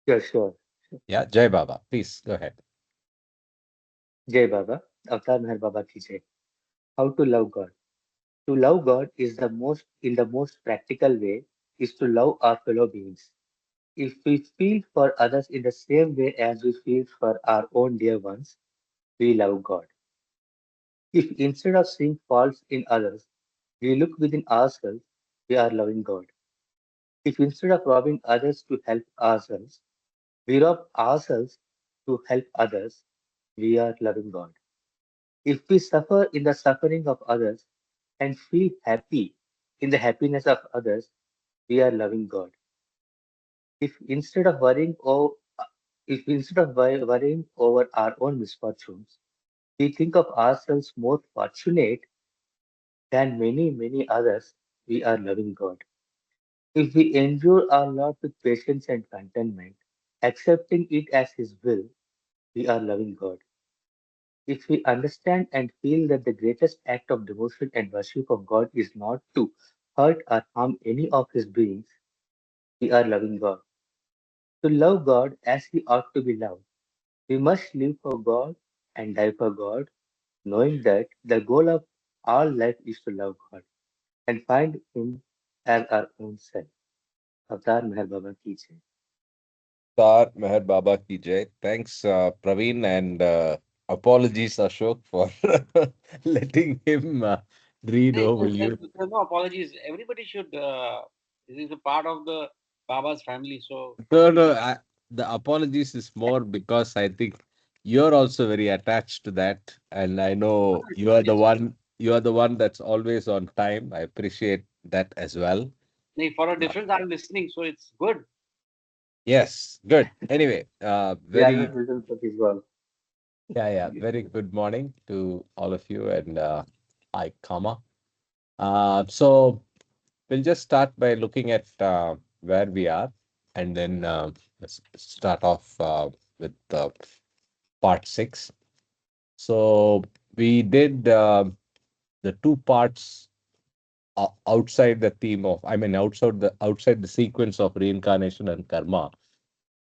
Yeah, sure. Yeah, Jai Baba, please go ahead. Jai Baba, Avatar Meher Baba ki Jai. How to love God. To love God is in the most practical way, is to love our fellow beings. If we feel for others in the same way as we feel for our own dear ones, we love God. If instead of seeing faults in others, we look within ourselves, we are loving God. If instead of robbing others to help ourselves, we rob ourselves to help others, we are loving God. If we suffer in the suffering of others and feel happy in the happiness of others, we are loving God. If instead of worrying or if instead of worrying over our own misfortunes, we think of ourselves more fortunate than many others, we are loving God. If we endure our lot with patience and contentment, accepting it as His will, we are loving God. If we understand and feel that the greatest act of devotion and worship of God is not to hurt or harm any of His beings, we are loving God. To love God as He ought to be loved, we must live for God and die for God, knowing that the goal of our life is to love God and find Him as our own self. Avatar Meher Baba ki jai. Tar Meher Baba ki Jai. Thanks, Praveen, and apologies, Ashok, for letting him read. Hey, Oh, will you? there's no apologies. Everybody should. This is a part of the Baba's family, so No, no, the apologies is more because I think you're also very attached to that, and I know you are the it's one. You are the one that's always on time. I appreciate that as well. for a Uh, difference. I'm listening, so it's good. yes, good. Anyway, We are very not listen for His word. yeah, yeah, very good morning to all of you, and hi, Kama. So we'll just start by looking at where we are, and then let's start off with part six. So we did the two parts outside the theme of, I mean, outside the sequence of reincarnation and karma,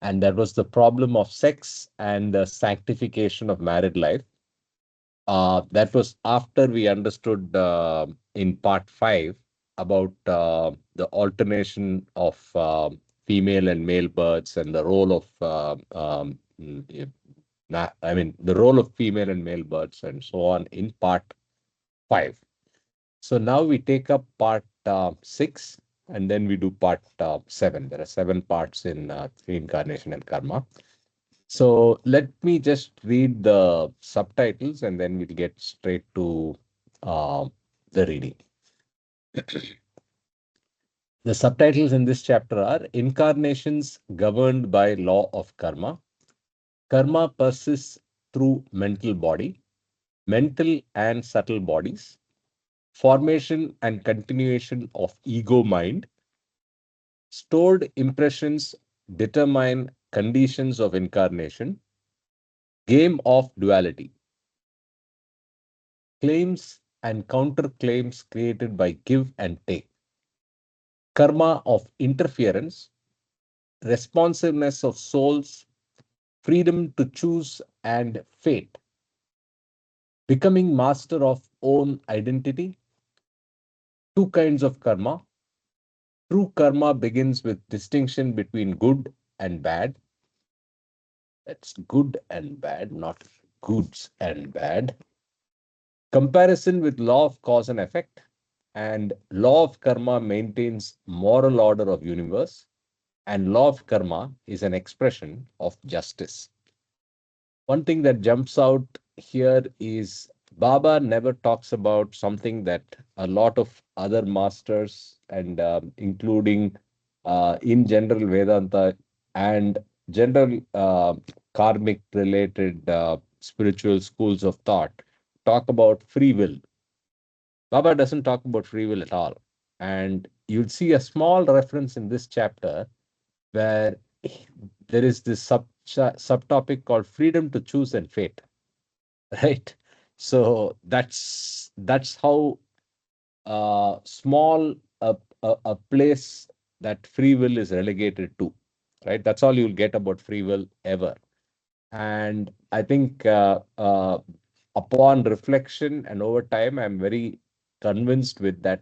and that was the problem of sex and the sanctification of married life. That was after we understood in part five about the alternation of female and male births and the role of I mean the role of female and male births and so on in part five. So now we take up part six, and then we do part seven. There are seven parts in reincarnation and karma. So let me just read the subtitles and then we'll get straight to uh, the reading. The subtitles in this chapter are Incarnations Governed by Law of Karma. Karma persists through mental body, mental and subtle bodies, formation and continuation of ego mind, stored impressions determine conditions of incarnation, game of duality, claims and counterclaims created by give and take, karma of interference, responsiveness of souls, freedom to choose, and fate, becoming master of own identity, two kinds of karma. True karma begins with distinction between good and bad. That's good and bad, not goods and bad. Comparison with law of cause and effect, and law of karma maintains moral order of universe, and law of karma is an expression of justice. One thing that jumps out here is Baba never talks about something that a lot of other masters and including in general Vedanta and general karmic related spiritual schools of thought talk about free will. Baba doesn't talk about free will at all. And you'll see a small reference in this chapter where there is this subtopic called freedom to choose and fate, right? So that's how small a place that free will is relegated to. right? That's all you'll get about free will ever. And I think upon reflection and over time, I'm very convinced with that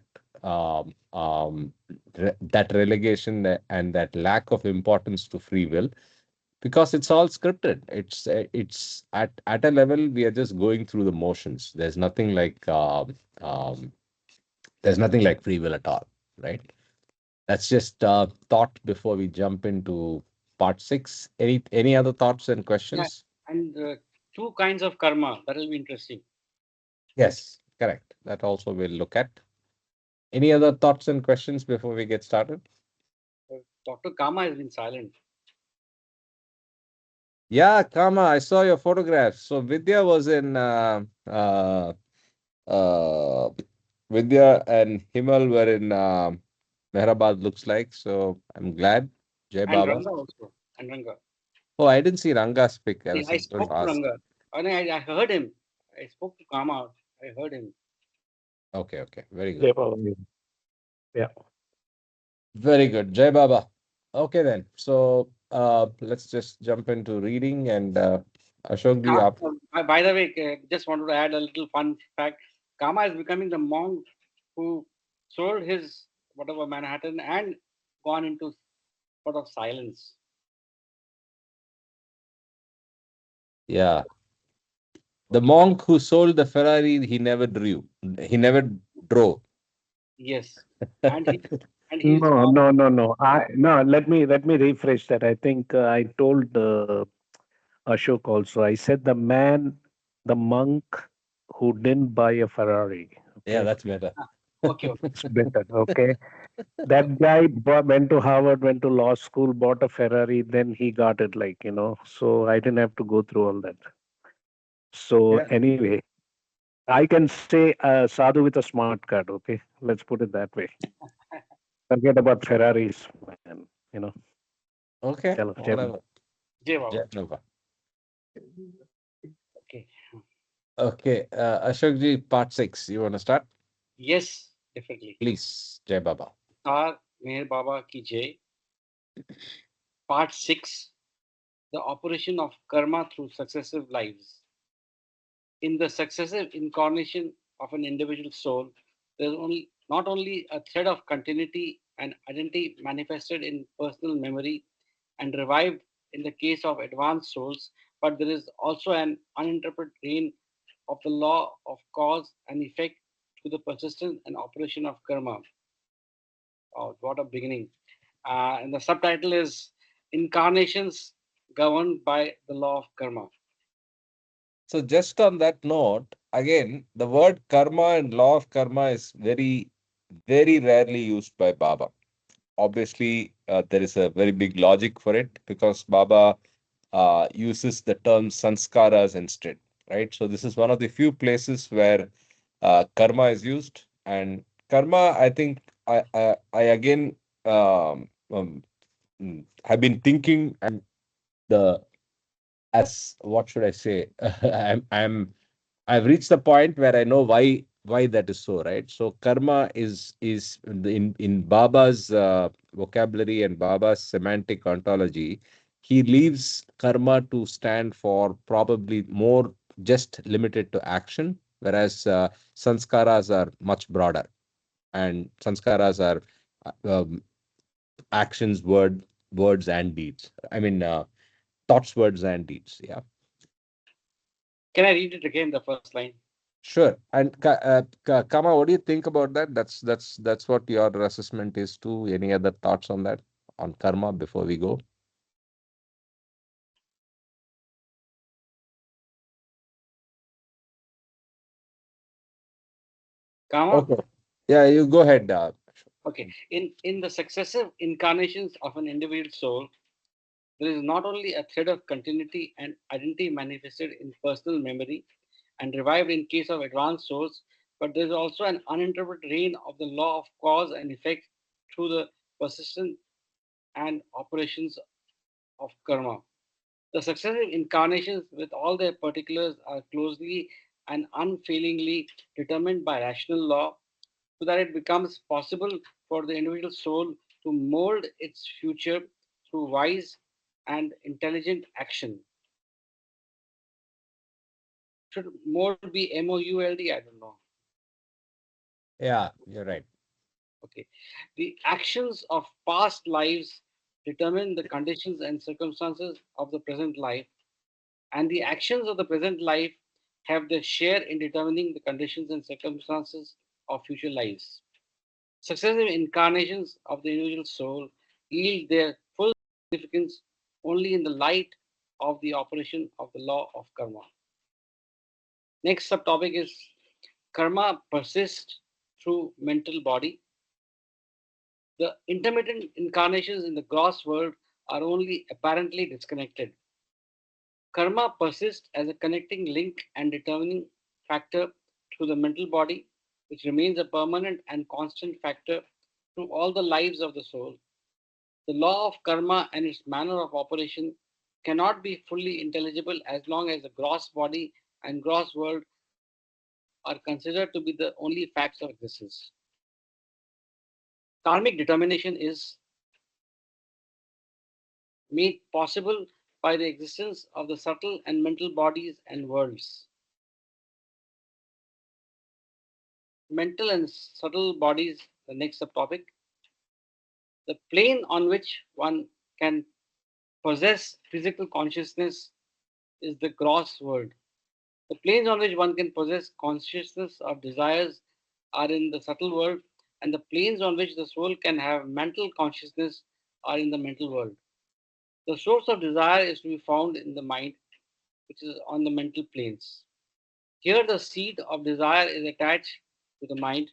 that relegation and that lack of importance to free will, because it's all scripted. It's at a level we are just going through the motions. Um, there's nothing like free will at all, right? That's just thought before we jump into part six. Any other thoughts and Yeah, questions? and two kinds of karma. That will be interesting. Yes, correct. That also we'll look at. Any other thoughts and questions before we get started? Dr. Kama has been silent. Yeah, Kama, I saw your photographs. So Vidya was in uh, Vidya and Himal were in Mehrabad, looks like. So I'm glad. Jai And Baba. Ranga also. And Ranga. Oh, I didn't see Ranga's pic. I was I going to spoke to ask. Ranga. And I heard him. I spoke to Kama. I heard him. Okay, okay. Very good. Jai Baba. Yeah. Very good. Jai Baba. Okay then. So let's just jump into reading and Ashok ji up. By the way, just wanted to add a little fun fact. Kama is becoming the monk who sold his whatever Manhattan and gone into sort of silence. Yeah. The monk who sold the Ferrari, he never drew. He never drove. Yes, and he and he's No, gone. no, no, no. No. Let me rephrase that. I think I told Ashok also. I said the monk who didn't buy a Ferrari. Yeah, Okay, that's better. Ah, okay, okay. it's better. Okay, that guy went to Harvard, went to law school, bought a Ferrari, then he got it. So I didn't have to go through all that. So Yeah. anyway, I can say sadhu with a smart card. Okay, let's put it that way. Forget about Ferraris, man. Okay. Chalo, Jai Baba. Whatever. Jai Baba. Jai Baba. Okay. Okay. Ashok ji, part six. You want to start? Yes, definitely. Please. Jai Baba. Star Meher Baba ki Jai. Part 6, the operation of karma through successive lives. In the successive incarnation of an individual soul, there is not only a thread of continuity and identity manifested in personal memory and revived in the case of advanced souls, but there is also an uninterpreted reign of the law of cause and effect to the persistence and operation of karma. Oh, what a beginning. And the subtitle is Incarnations Governed by the Law of Karma. So just on that note, again, the word karma and law of karma is very, very rarely used by Baba. Obviously, there is a very big logic for it because Baba uses the term sanskaras instead, right? So this is one of the few places where karma is used, and karma, I think, I again have been thinking and the as what should I say? I've reached the point where I know why that is so, right? So karma is in Baba's vocabulary and Baba's semantic ontology, he leaves karma to stand for probably more just limited to action, whereas sanskaras are much broader, and sanskaras are actions, words and deeds. I mean, thoughts, words and deeds. Yeah. Can I read it again, the first line? Sure. And Kama, what do you think about that? That's what your assessment is too. Any other thoughts on that, on karma before we go? Karma. Okay. Yeah, you go ahead. Okay. In the successive incarnations of an individual soul, there is not only a thread of continuity and identity manifested in personal memory and revived in case of advanced souls, but there is also an uninterrupted reign of the law of cause and effect through the persistent and operations of karma. The successive incarnations, with all their particulars, are closely and unfailingly determined by rational law, so that it becomes possible for the individual soul to mold its future through wise and intelligent action. Should mold be MOULD? I don't know. Yeah, you're right. Okay. The actions of past lives determine the conditions and circumstances of the present life, and the actions of the present life have their share in determining the conditions and circumstances of future lives. Successive incarnations of the individual soul yield their full significance only in the light of the operation of the law of karma. Next subtopic is karma persists through mental body. The intermittent incarnations in the gross world are only apparently disconnected. Karma persists as a connecting link and determining factor through the mental body, which remains a permanent and constant factor through all the lives of the soul. The law of karma and its manner of operation cannot be fully intelligible as long as the gross body and gross world are considered to be the only facts of existence. Karmic determination is made possible by the existence of the subtle and mental bodies and worlds. Mental and subtle bodies, the next subtopic. The plane on which one can possess physical consciousness is the gross world. The planes on which one can possess consciousness of desires are in the subtle world, and the planes on which the soul can have mental consciousness are in the mental world. The source of desire is to be found in the mind, which is on the mental planes. Here, the seed of desire is attached to the mind.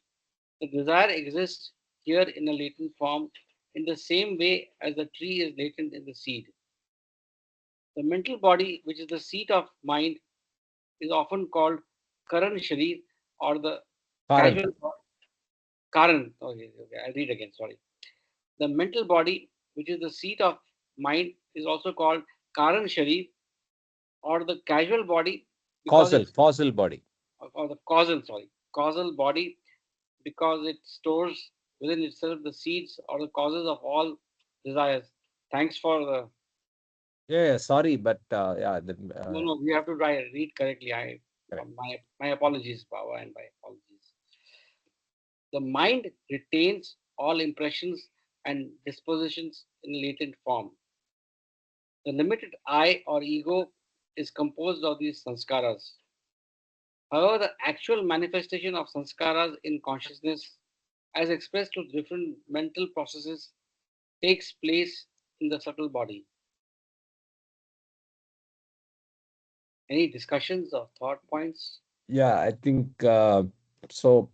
The desire exists here in a latent form, in the same way as the tree is latent in the seed. The mental body, which is the seat of mind, is often called Karan Sharir or the Karan. casual Karan. Okay, I'll read again, sorry. The mental body, which is the seat of mind, is also called Karan Sharir or the casual body because it's Causal body. or the causal body because it stores within itself the seeds or the causes of all desires. Thanks for the Yeah, sorry, but yeah, no, we have to read correctly. correct. My apologies, Baba, and my apologies. The mind retains all impressions and dispositions in latent form. The limited I or ego is composed of these sanskaras. However, the actual manifestation of sanskaras in consciousness, as expressed through different mental processes, takes place in the subtle body. Any discussions or thought points? Yeah, I think so.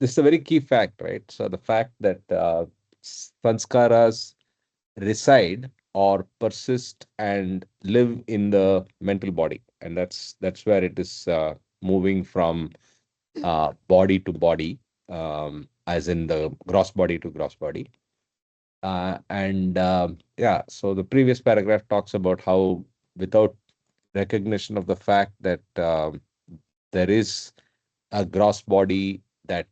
This is a very key fact, right? So the fact that sanskaras reside or persist and live in the mental body, and that's where it is moving from body to body, as in the gross body to gross body. And yeah, so the previous paragraph talks about how without recognition of the fact that there is a gross body that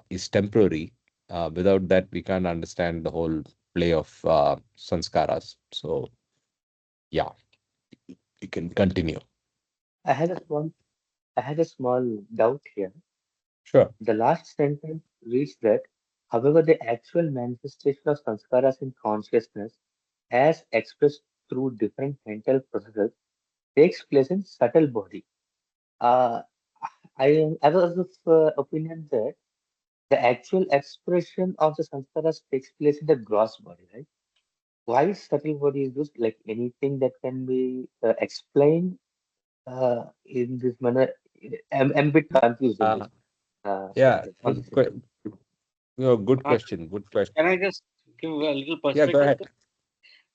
is temporary. Without that, we can't understand the whole play of sanskaras. So, yeah, we can continue. I had a small, I had a small doubt here. Sure. The last sentence reads that, however, the actual manifestation of sanskaras in consciousness, as expressed through different mental processes, takes place in subtle body. Uh, I was of opinion that the actual expression of the sanskaras takes place in the gross body, right? Why subtle body is used? Like anything that can be explained in this manner. I'm a bit confused in Uh, this yeah, sentence, on good, this sentence. good Uh, question. Good question. Can I just give a little Yeah, go perspective? ahead.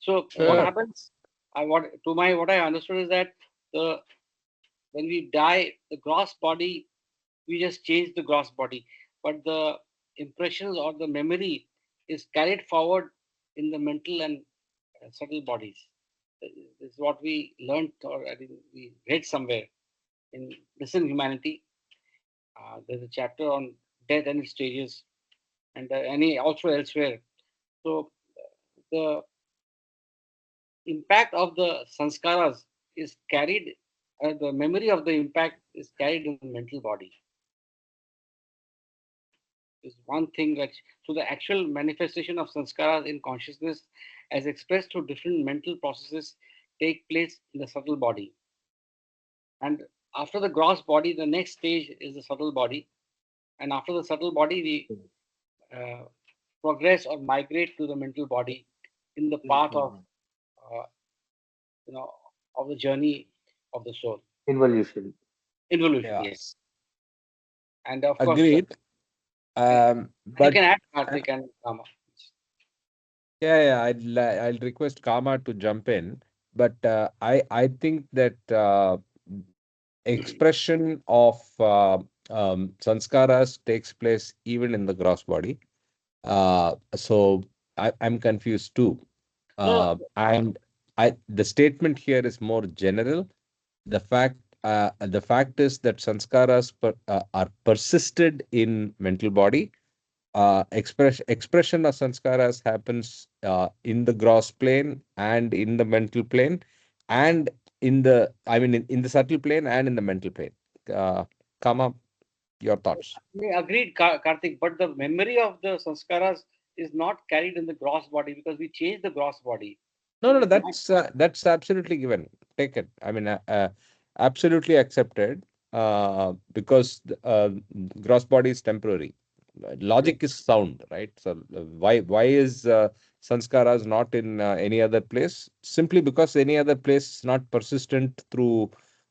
So what Sure. happens? What I understood is that the when we die, the gross body, we just change the gross body, but the impressions or the memory is carried forward in the mental and subtle bodies. This is what we learned, or I think we read somewhere in Listen Humanity. There's a chapter on death and its stages, and any also elsewhere. So the impact of the sanskaras is carried, the memory of the impact is carried in the mental body. Is one thing that, so the actual manifestation of sanskaras in consciousness as expressed through different mental processes take place in the subtle body. And after the gross body, the next stage is the subtle body. And after the subtle body, we progress or migrate to the mental body in the path of, uh, of the journey of the soul. Involution. Involution, Yeah, yes. And of course, agreed. you But can add Karthik and Rama. yeah, I'll request Kama to jump in. But I think that expression of sanskaras takes place even in the gross body. So I'm confused too. No, And the statement here is more general. The fact is that sanskaras are persisted in mental body. Expression of sanskaras happens in the gross plane and in the mental plane, and in the subtle plane and in the mental plane. Kama, your thoughts? agreed, Karthik. But the memory of the sanskaras is not carried in the gross body because we change the gross body. No, So no, no. it might, That's absolutely given. Take it. Absolutely accepted. Because gross body is temporary. Logic is sound, right? So why is sanskaras not in any other place? Simply because any other place is not persistent through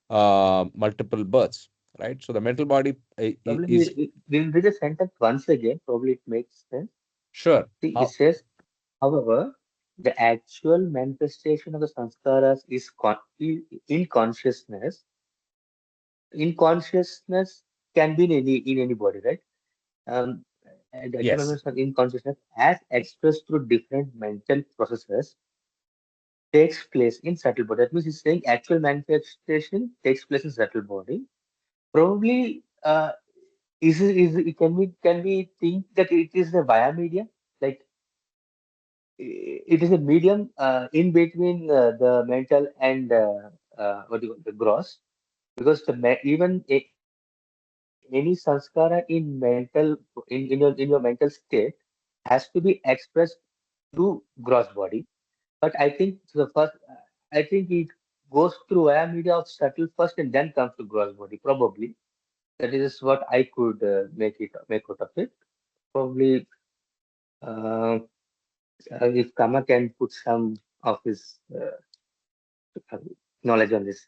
multiple births, right? So the mental body is Probably we'll read the sentence once again. Probably it makes sense. sure. See, it says, however, the actual manifestation of the sanskaras is in consciousness. In consciousness can be in any body, right? Um, and the actual Yes. manifestation in consciousness, as expressed through different mental processes, takes place in subtle body. That means it's saying actual manifestation takes place in subtle body. Probably, can we think that it is a via media? Like it is a medium in between the mental and what do you call the gross, because even any sanskara in mental in your mental state has to be expressed through gross body. But I think the first, I think it goes through via media of subtle first and then comes to gross body. Probably that is what I could make out of it. Probably uh, if Kama can put some of his knowledge on this.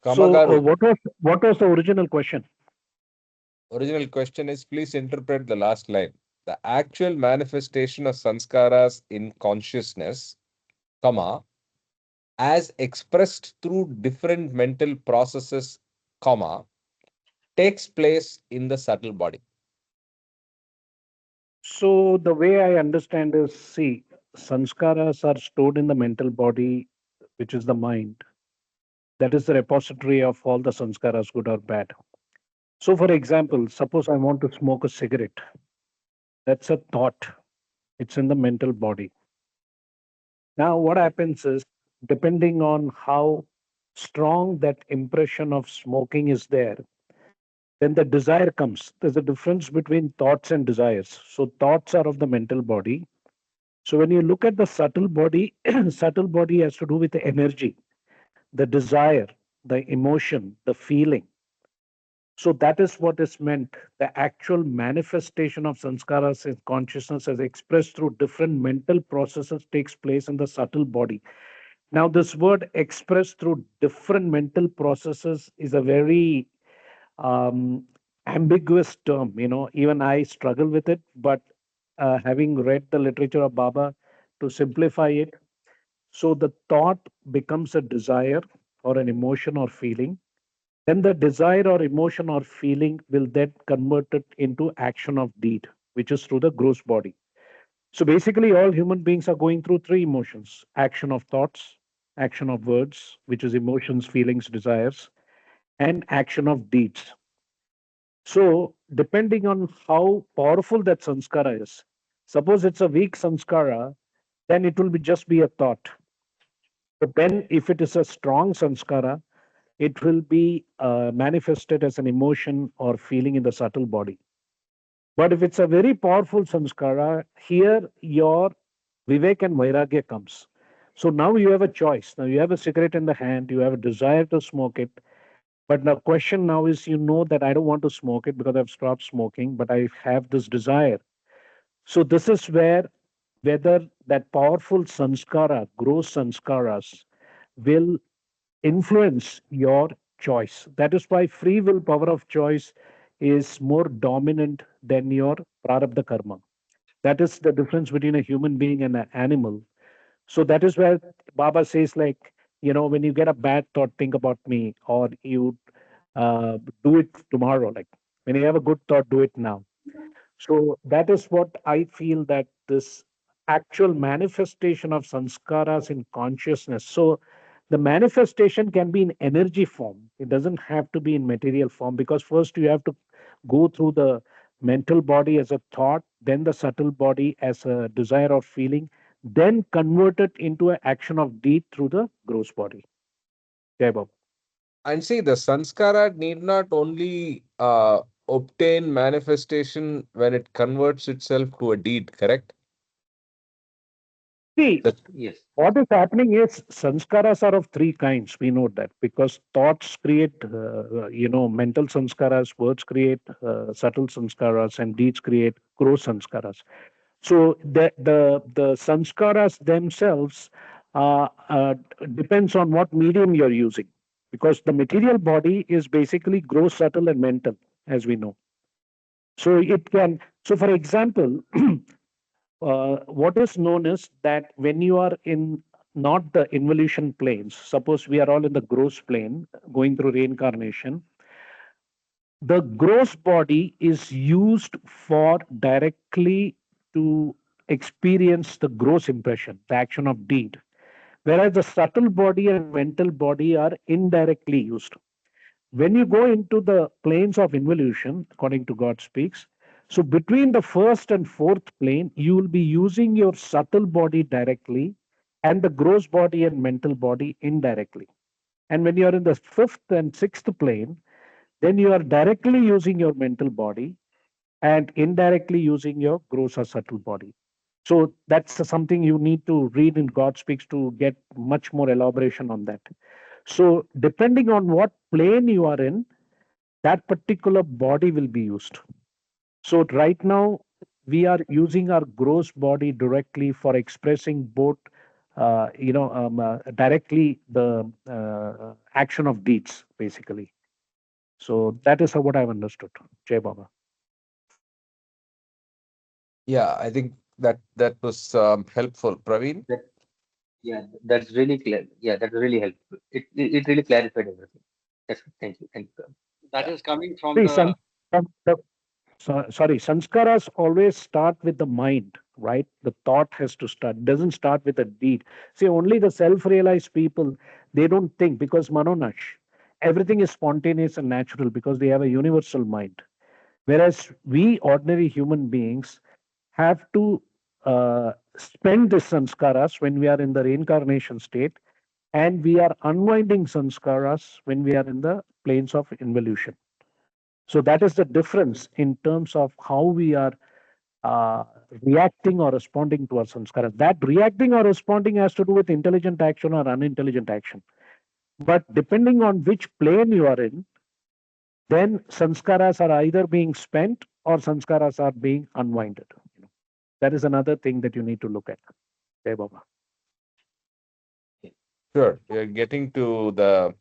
Kama So, garu. what was the original question? Original question is, please interpret the last line. The actual manifestation of sanskaras in consciousness, comma, as expressed through different mental processes, comma, takes place in the subtle body. So, the way I understand is, see, sanskaras are stored in the mental body, which is the mind. That is the repository of all the sanskaras, good or bad. So, for example, suppose I want to smoke a cigarette. That's a thought. It's in the mental body. Now, what happens is, depending on how strong that impression of smoking is there, then the desire comes. There's a difference between thoughts and desires. So, thoughts are of the mental body. So, when you look at the subtle body, subtle body has to do with the energy, the desire, the emotion, the feeling. So that is what is meant. The actual manifestation of sanskaras in consciousness as expressed through different mental processes takes place in the subtle body. Now, this word expressed through different mental processes is a very um, ambiguous term. Even I struggle with it, but having read the literature of Baba, to simplify it, so the thought becomes a desire or an emotion or feeling, then the desire or emotion or feeling will then convert it into action of deed, which is through the gross body. So basically, all human beings are going through three emotions: action of thoughts, action of words, which is emotions, feelings, desires, and action of deeds. So, depending on how powerful that sanskara is, suppose it's a weak sanskara, then it will be just be a thought. But then, if it is a strong sanskara, it will be manifested as an emotion or feeling in the subtle body. But if it's a very powerful sanskara, here your vivek and vairagya comes. So now you have a choice. Now you have a cigarette in the hand, you have a desire to smoke it. But the question now is, you know that I don't want to smoke it because I've stopped smoking, but I have this desire. So this is where whether that powerful sanskara, gross sanskaras, will influence your choice. That is why free will power of choice is more dominant than your prarabdha karma. That is the difference between a human being and an animal. So that is where Baba says, like, when you get a bad thought, think about me, or you do it tomorrow. Like when you have a good thought, do it now. So that is what I feel, that this actual manifestation of sanskaras in consciousness. So the manifestation can be in energy form. It doesn't have to be in material form, because first you have to go through the mental body as a thought, then the subtle body as a desire or feeling, then convert it into an action of deed through the gross body. Jai Baba. And see, the sanskara need not only obtain manifestation when it converts itself to a deed, correct? See, The, Yes. what is happening is sanskaras are of three kinds. We know that because thoughts create, mental sanskaras, words create subtle sanskaras, and deeds create gross sanskaras. So the sanskaras themselves depends on what medium you're using, because the material body is basically gross, subtle, and mental, as we know. So it can. So, for example, what is known is that when you are in not the involution planes, suppose we are all in the gross plane going through reincarnation, the gross body is used for directly to experience the gross impression, the action of deed, whereas the subtle body and mental body are indirectly used. When you go into the planes of involution, according to God speaks, so between the first and fourth plane, you will be using your subtle body directly and the gross body and mental body indirectly. And when you are in the fifth and sixth plane, then you are directly using your mental body and indirectly using your gross or subtle body. So that's something you need to read in God Speaks to get much more elaboration on that. So depending on what plane you are in, that particular body will be used. So right now, we are using our gross body directly for expressing both, directly the action of deeds, basically. So that is what I've understood. Jai Baba. yeah, I think that was helpful, Praveen. That yeah, that's really clear. Yeah, that's really helpful. It really clarified everything. That's thank you. Thank you. That Yeah, is coming from See, the sorry, sanskaras always start with the mind, right? The thought has to start. Doesn't start with a deed. See, only the self-realized people, they don't think, because manonash, everything is spontaneous and natural because they have a universal mind. Whereas we ordinary human beings have to spend the sanskaras when we are in the reincarnation state, and we are unwinding sanskaras when we are in the planes of involution. So that is the difference in terms of how we are uh, reacting or responding to our sanskaras. That reacting or responding has to do with intelligent action or unintelligent action. But depending on which plane you are in, then sanskaras are either being spent or sanskaras are being unwinded. That is another thing that you need to look at. Jai Baba. sure. You're getting to the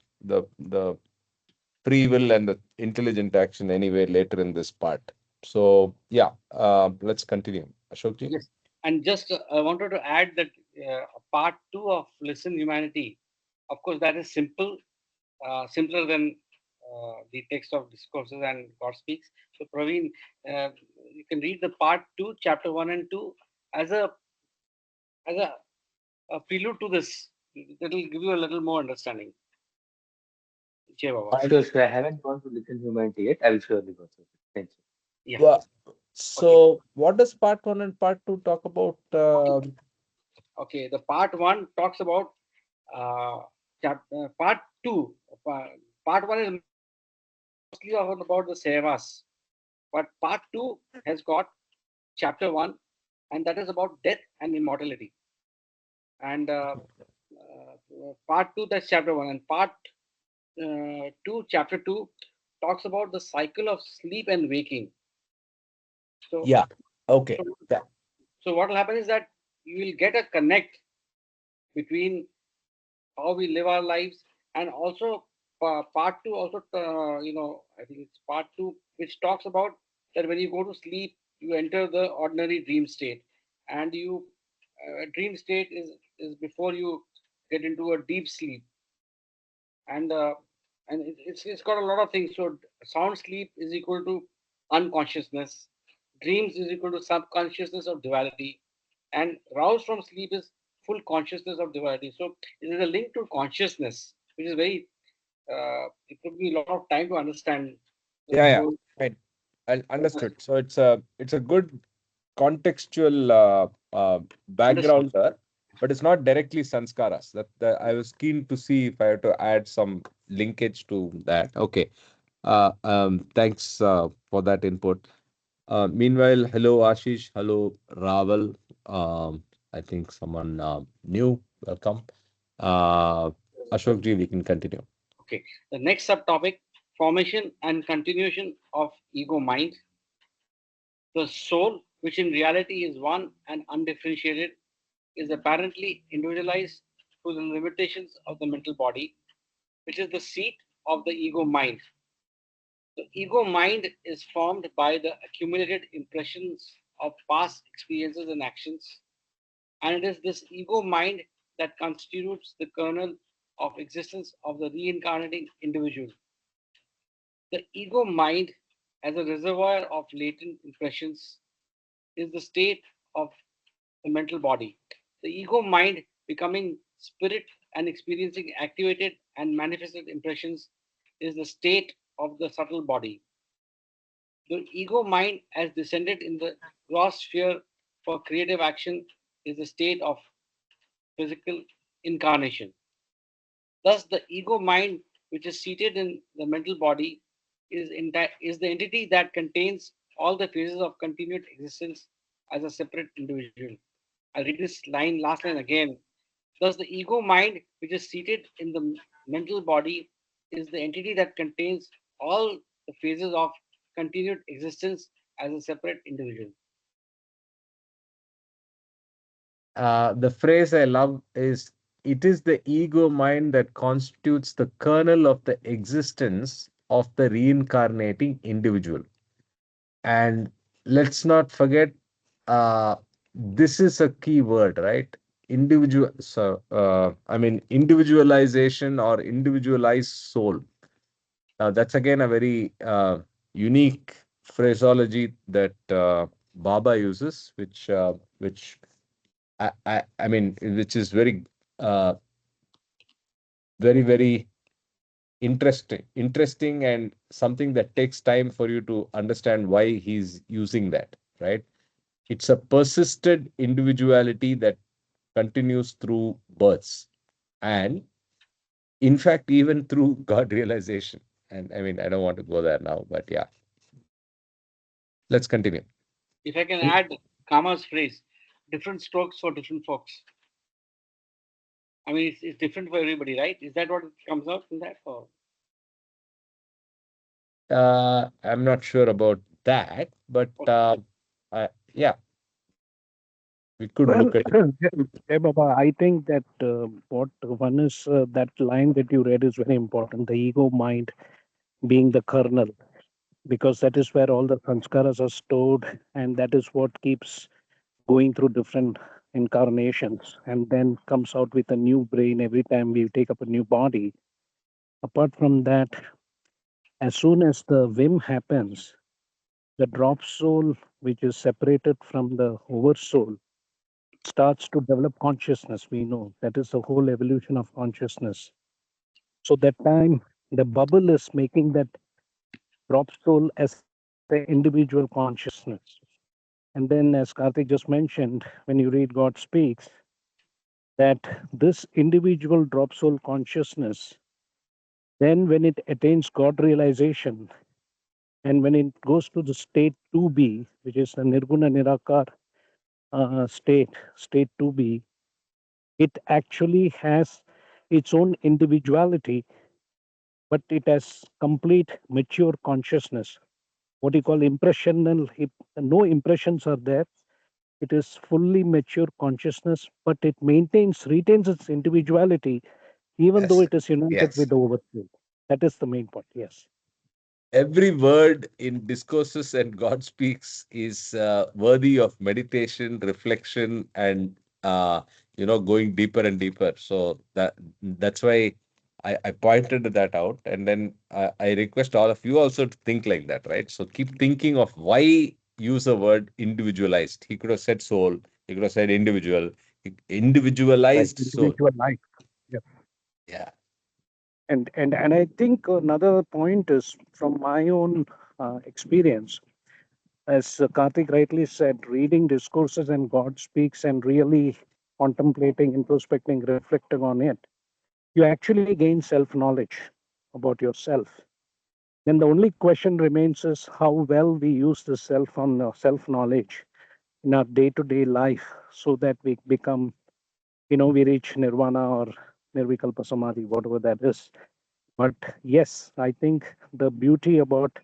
free will and the intelligent action anyway later in this part. So yeah, let's continue. Ashokji. yes, and just I wanted to add that part two of Listen Humanity, of course, that is simple, simpler than the text of Discourses and God Speaks. So, Praveen, you can read the part two, chapter one and two, as a prelude to this. That will give you a little more understanding. Jai Baba. Sure, sure. I haven't gone to listen humanity yet. I will surely go through it. Thank you. Yeah. Well, Okay. so what does part one and part two talk about? Okay, the part one talks about uh, part two. Part one is mostly about the sevas, but part two has got chapter one, and that is about death and immortality. And part two, that's chapter one, and part two, chapter two, talks about the cycle of sleep and waking. So, Yeah. Okay. so, That, so what will happen is that you will get a connect between how we live our lives, and also part two also, I think it's part two which talks about that when you go to sleep, you enter the ordinary dream state, and you dream state is before you get into a deep sleep, and it's got a lot of things. So sound sleep is equal to unconsciousness, dreams is equal to subconsciousness of duality, and roused from sleep is full consciousness of duality. So it is a link to consciousness, which is very it took me a lot of time to understand the yeah, yeah. whole. Right. I understood. So it's a good contextual Understood. background there, but it's not directly sanskaras. That I was keen to see if I had to add some linkage to that. Okay. Thanks for that input. Meanwhile, hello Ashish, hello Raval. I think someone new. Welcome. Uh, Ashok ji, we can continue. Okay. The next subtopic: formation and continuation of ego mind. The soul, which in reality is one and undifferentiated, is apparently individualized through the limitations of the mental body, which is the seat of the ego mind. The ego mind is formed by the accumulated impressions of past experiences and actions, and it is this ego mind that constitutes the kernel of existence of the reincarnating individual. The ego mind, as a reservoir of latent impressions, is the state of the mental body. The ego mind, becoming spirit and experiencing activated and manifested impressions, is the state of the subtle body. The ego mind, as descended in the gross sphere for creative action, is the state of physical incarnation. Thus, the ego mind, which is seated in the mental body, is the entity that contains all the phases of continued existence as a separate individual. I'll read this last line again. Thus, the ego mind, which is seated in the mental body, is the entity that contains all the phases of continued existence as a separate individual. The phrase I love is it is the ego mind that constitutes the kernel of the existence of the reincarnating individual. And let's not forget, uh, this is a key word, right? Individual, so I mean, individualization or individualized soul. Now, that's again a very unique phraseology that Baba uses, which I mean, which is uh, very interesting, and something that takes time for you to understand why he's using that, right? It's a persisted individuality that continues through births, and in fact, even through God realization. And I mean, I don't want to go there now, but yeah, let's continue. If I can add Kama's phrase, different strokes for different folks. I mean, it's different for everybody, right? Is that what comes out from that? Or I'm not sure about that, but okay. yeah, we could Well, look at it. hey, Baba, I think that what one is that line that you read is very important. The ego mind being the kernel, because that is where all the sanskaras are stored, and that is what keeps going through different incarnations and then comes out with a new brain every time we take up a new body. Apart from that, as soon as the whim happens, the drop soul, which is separated from the oversoul, starts to develop consciousness. We know that is the whole evolution of consciousness. So that time, the bubble is making that drop soul as an individual consciousness. And then, as Karthik just mentioned, when you read God Speaks, that this individual drop soul consciousness, then when it attains God realization, and when it goes to the state 2B, which is the Nirguna Nirakar state 2B, it actually has its own individuality, but it has complete mature consciousness. What you call impressional, no impressions are there. It is fully mature consciousness, but it retains its individuality, even though Yes. it is united Yes. with the overflow. That is the main point. Yes. Every word in Discourses and God Speaks is worthy of meditation, reflection, and going deeper and deeper. So that's why I pointed that out, and then I request all of you also to think like that, right? So keep thinking of why use the word individualized. He could have said soul. He could have said individual. Right. Individualized soul. Individual life. Yeah. Yeah. And I think another point is from my own experience, as Karthik rightly said, reading discourses and God speaks and really contemplating, introspecting, reflecting on it, you actually gain self knowledge about yourself. Then the only question remains is how well we use the self knowledge in our day to day life, so that we become, we reach nirvana or nirvikalpa samadhi, whatever that is. But yes, I think the beauty about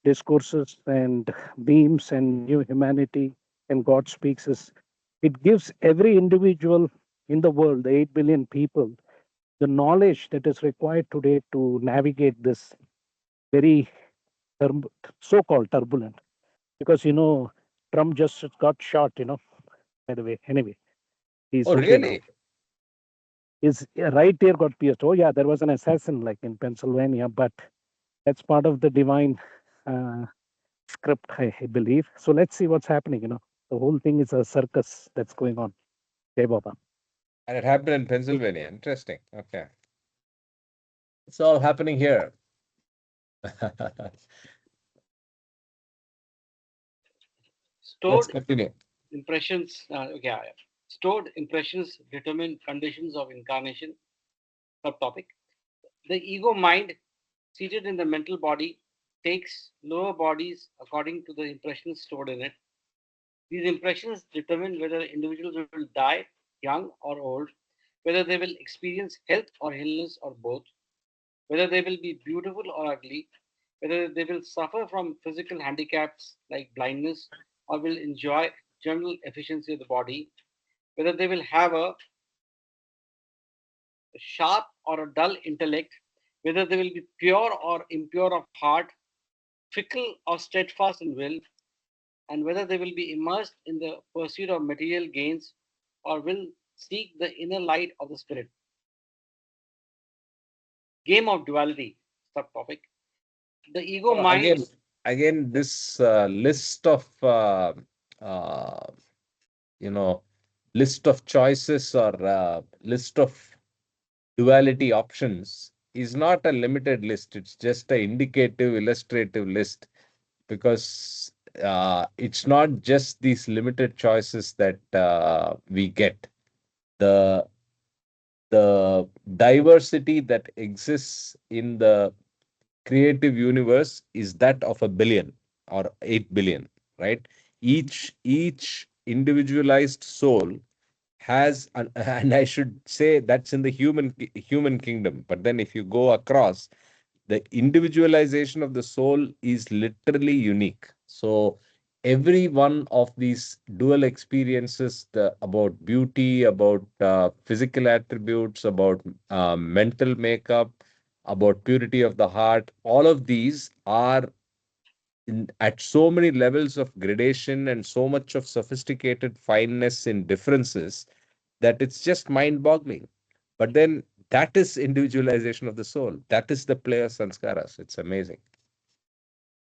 discourses and beams and new humanity and God speaks is it gives every individual in the world, the 8 billion people, the knowledge that is required today to navigate this very turb- so-called turbulent. Because Trump just got shot. By the way, anyway, he's Oh, okay now. really? His right ear got pierced. Oh yeah, there was an assassin like in Pennsylvania, but that's part of the divine uh, script, I believe. So let's see what's happening. The whole thing is a circus that's going on. Jai Baba. And it happened in Pennsylvania. Interesting. Okay. It's all happening here. Let's Stored continue. impressions. Okay, yeah. Stored impressions determine conditions of incarnation. Subtopic. The ego mind, seated in the mental body, takes lower bodies according to the impressions stored in it. These impressions determine whether individuals will die young or old, whether they will experience health or illness or both, whether they will be beautiful or ugly, whether they will suffer from physical handicaps like blindness or will enjoy general efficiency of the body, whether they will have a sharp or a dull intellect, whether they will be pure or impure of heart, fickle or steadfast in will, and whether they will be immersed in the pursuit of material gains or will seek the inner light of the spirit. Game of duality, subtopic. The ego mind. Again, this list of uh, you know list of choices or list of duality options is not a limited list. It's just an indicative, illustrative list, because it's not just these limited choices that we get. The the diversity that exists in the creative universe is that of a billion or 8 billion, right? Each individualized soul has and I should say that's in the human kingdom. But then if you go across, the individualization of the soul is literally unique. So every one of these dual experiences, about beauty, about physical attributes, about mental makeup, about purity of the heart, all of these are at so many levels of gradation and so much of sophisticated fineness in differences that it's just mind boggling. But then that is individualization of the soul. That is the play of sanskaras. It's amazing.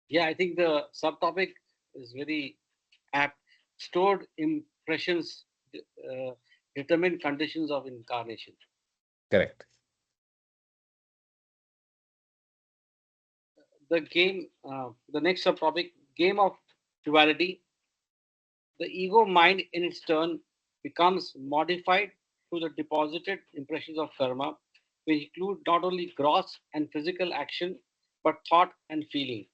Yeah, I think the subtopic is very apt. Stored impressions determine conditions of incarnation. Correct. The next subtopic, game of duality. The ego mind, in its turn, becomes modified to the deposited impressions of karma, which include not only gross and physical action, but thought and feeling.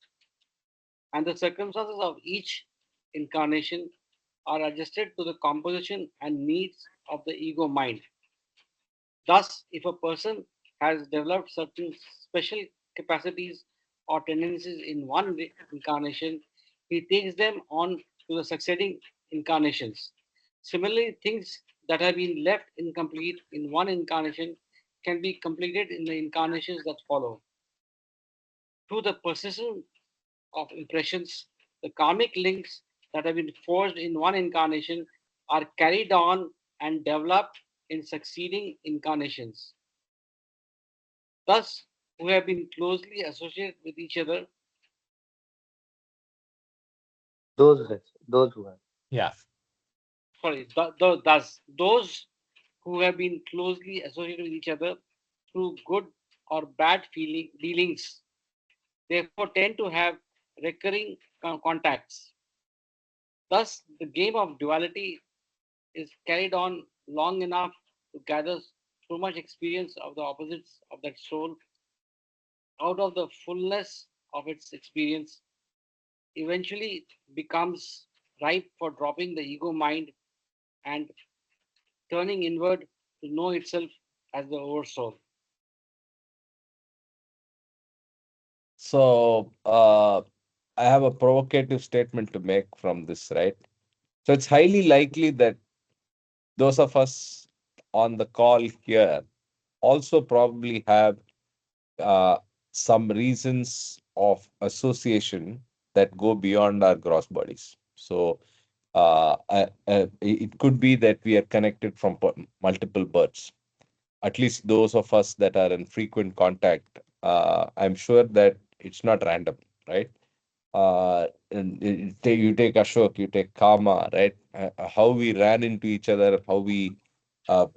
And the circumstances of each incarnation are adjusted to the composition and needs of the ego mind. Thus, if a person has developed certain special capacities or tendencies in one incarnation, he takes them on to the succeeding incarnations. Similarly, things that have been left incomplete in one incarnation can be completed in the incarnations that follow. Through the persistence of impressions, the karmic links that have been forged in one incarnation are carried on and developed in succeeding incarnations. Thus, who have been closely associated with each other, those who have. Yeah. thus those who have been closely associated with each other through good or bad feeling dealings, therefore tend to have recurring contacts. Thus, the game of duality is carried on long enough to gather so much experience of the opposites of that soul out of the fullness of its experience, eventually becomes ripe for dropping the ego mind and turning inward to know itself as the oversoul. So I have a provocative statement to make from this, right? So it's highly likely that those of us on the call here also probably have uh, some reasons of association that go beyond our gross bodies. So it could be that we are connected from multiple births. At least those of us that are in frequent contact, I'm sure that it's not random, right? And you take Ashok, you take Kama, right? How we ran into each other, how we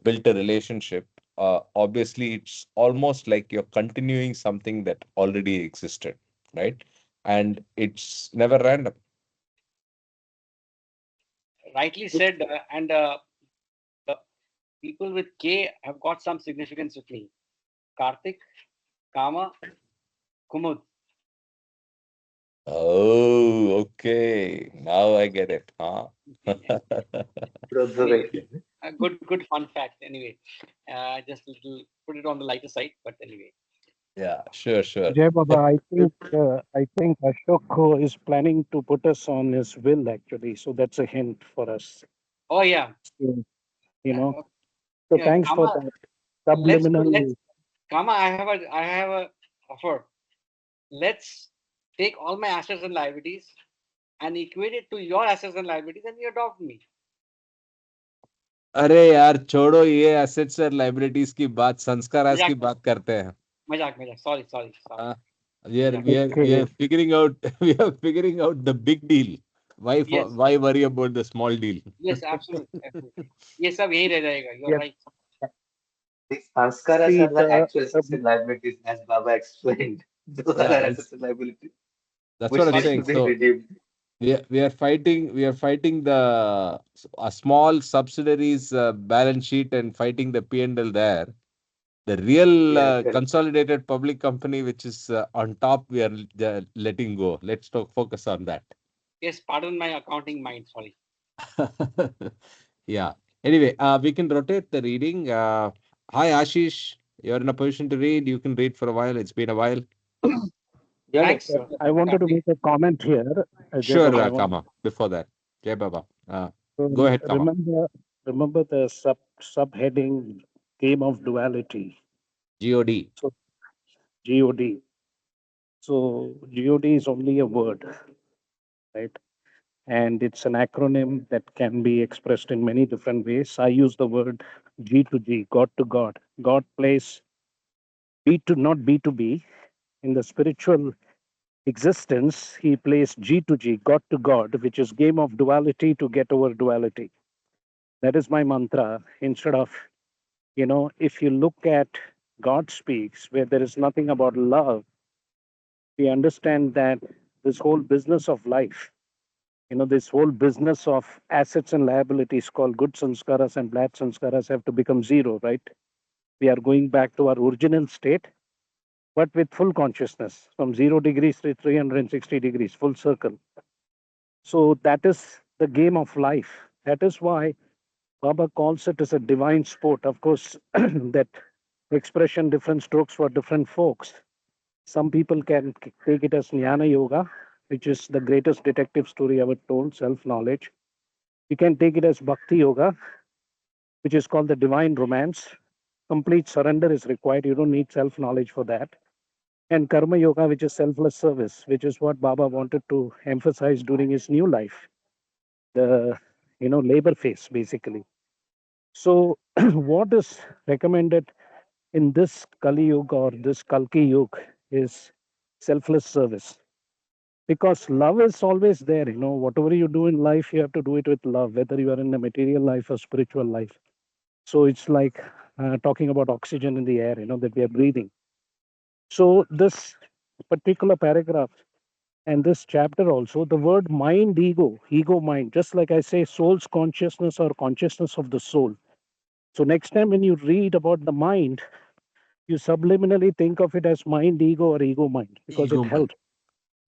built a relationship. Obviously, it's almost like you're continuing something that already existed, right? And it's never random. Rightly said, and the people with K have got some significance with me. Karthik, Kama, Kumud. Oh, okay. Now I get it, huh? Good Anyway, observation. a good fun fact. Anyway, just a little put it on the lighter side, but anyway. Yeah, sure, sure. Jay Baba, I think Ashok is planning to put us on his will actually. So that's a hint for us. Oh yeah, So, you know. uh, So yeah, thanks for Kama. that Let's do. Let's subliminal. Kama. I have a offer. Let's take all my assets and liabilities and equate it to your assets and liabilities, and you adopt me. अरे यार छोड़ो ये assets और liabilities की बात संस्कारास की Majak, बात करते हैं. majak. Sorry. Uh, we are Majak. we are we Okay. are figuring out we are figuring out the big deal. Yes, Why worry about the small deal? yes, absolutely. ये सब यहीं रह जाएगा. You're Yes. right. These sanskaras See are the actual the assets and liabilities, as Baba explained. Those are Yeah, our that's assets and liabilities, that's what which I'm need Sorry. to saying. be So redeemed. we are fighting the a small subsidiaries balance sheet and fighting the P&L there. The real Yeah, correct. consolidated public company, which is on top, we are letting go. Let's talk, focus on that. Yes, pardon my accounting mind. Sorry. Yeah. Anyway, we can rotate the reading. Hi, Ashish. You're in a position to read. You can read for a while. It's been a while. Yeah, yeah, Thanks, sure. I wanted to Karthik. make a comment here, Jay Sure, Baba. I want Kama. Before that, Jai Baba. Go to ahead, Kama. remember the subheading game of duality. God. So God. So God is only a word, right? And it's an acronym that can be expressed in many different ways. I use the word G to G, God to God. God plays B to not B to B. In the spiritual existence, he plays G to G, God to God, which is game of duality to get over duality. That is my mantra. Instead of, if you look at God speaks, where there is nothing about love, we understand that this whole business of life This whole business of assets and liabilities called good sanskaras and bad sanskaras have to become zero, right? We are going back to our original state, but with full consciousness from 0 degrees to 360 degrees, full circle. So that is the game of life. That is why Baba calls it as a divine sport. Of course, that expression, different strokes for different folks. Some people can take it as Jnana Yoga, which is the greatest detective story ever told, self knowledge. You can take it as Bhakti Yoga, which is called the divine romance. Complete surrender is required. You don't need self knowledge for that. And Karma Yoga, which is selfless service, which is what Baba wanted to emphasize during his new life, the labor phase, basically. So, what is recommended in this Kali Yuga or this Kalki Yuga is selfless service. Because love is always there. Whatever you do in life, you have to do it with love, whether you are in the material life or spiritual life. So it's like talking about oxygen in the air, that we are breathing. So this particular paragraph and this chapter also, the word mind, ego, mind, just like I say, soul's consciousness or consciousness of the soul. So next time when you read about the mind, you subliminally think of it as mind, ego, or ego, mind, because it Ego mind. helps.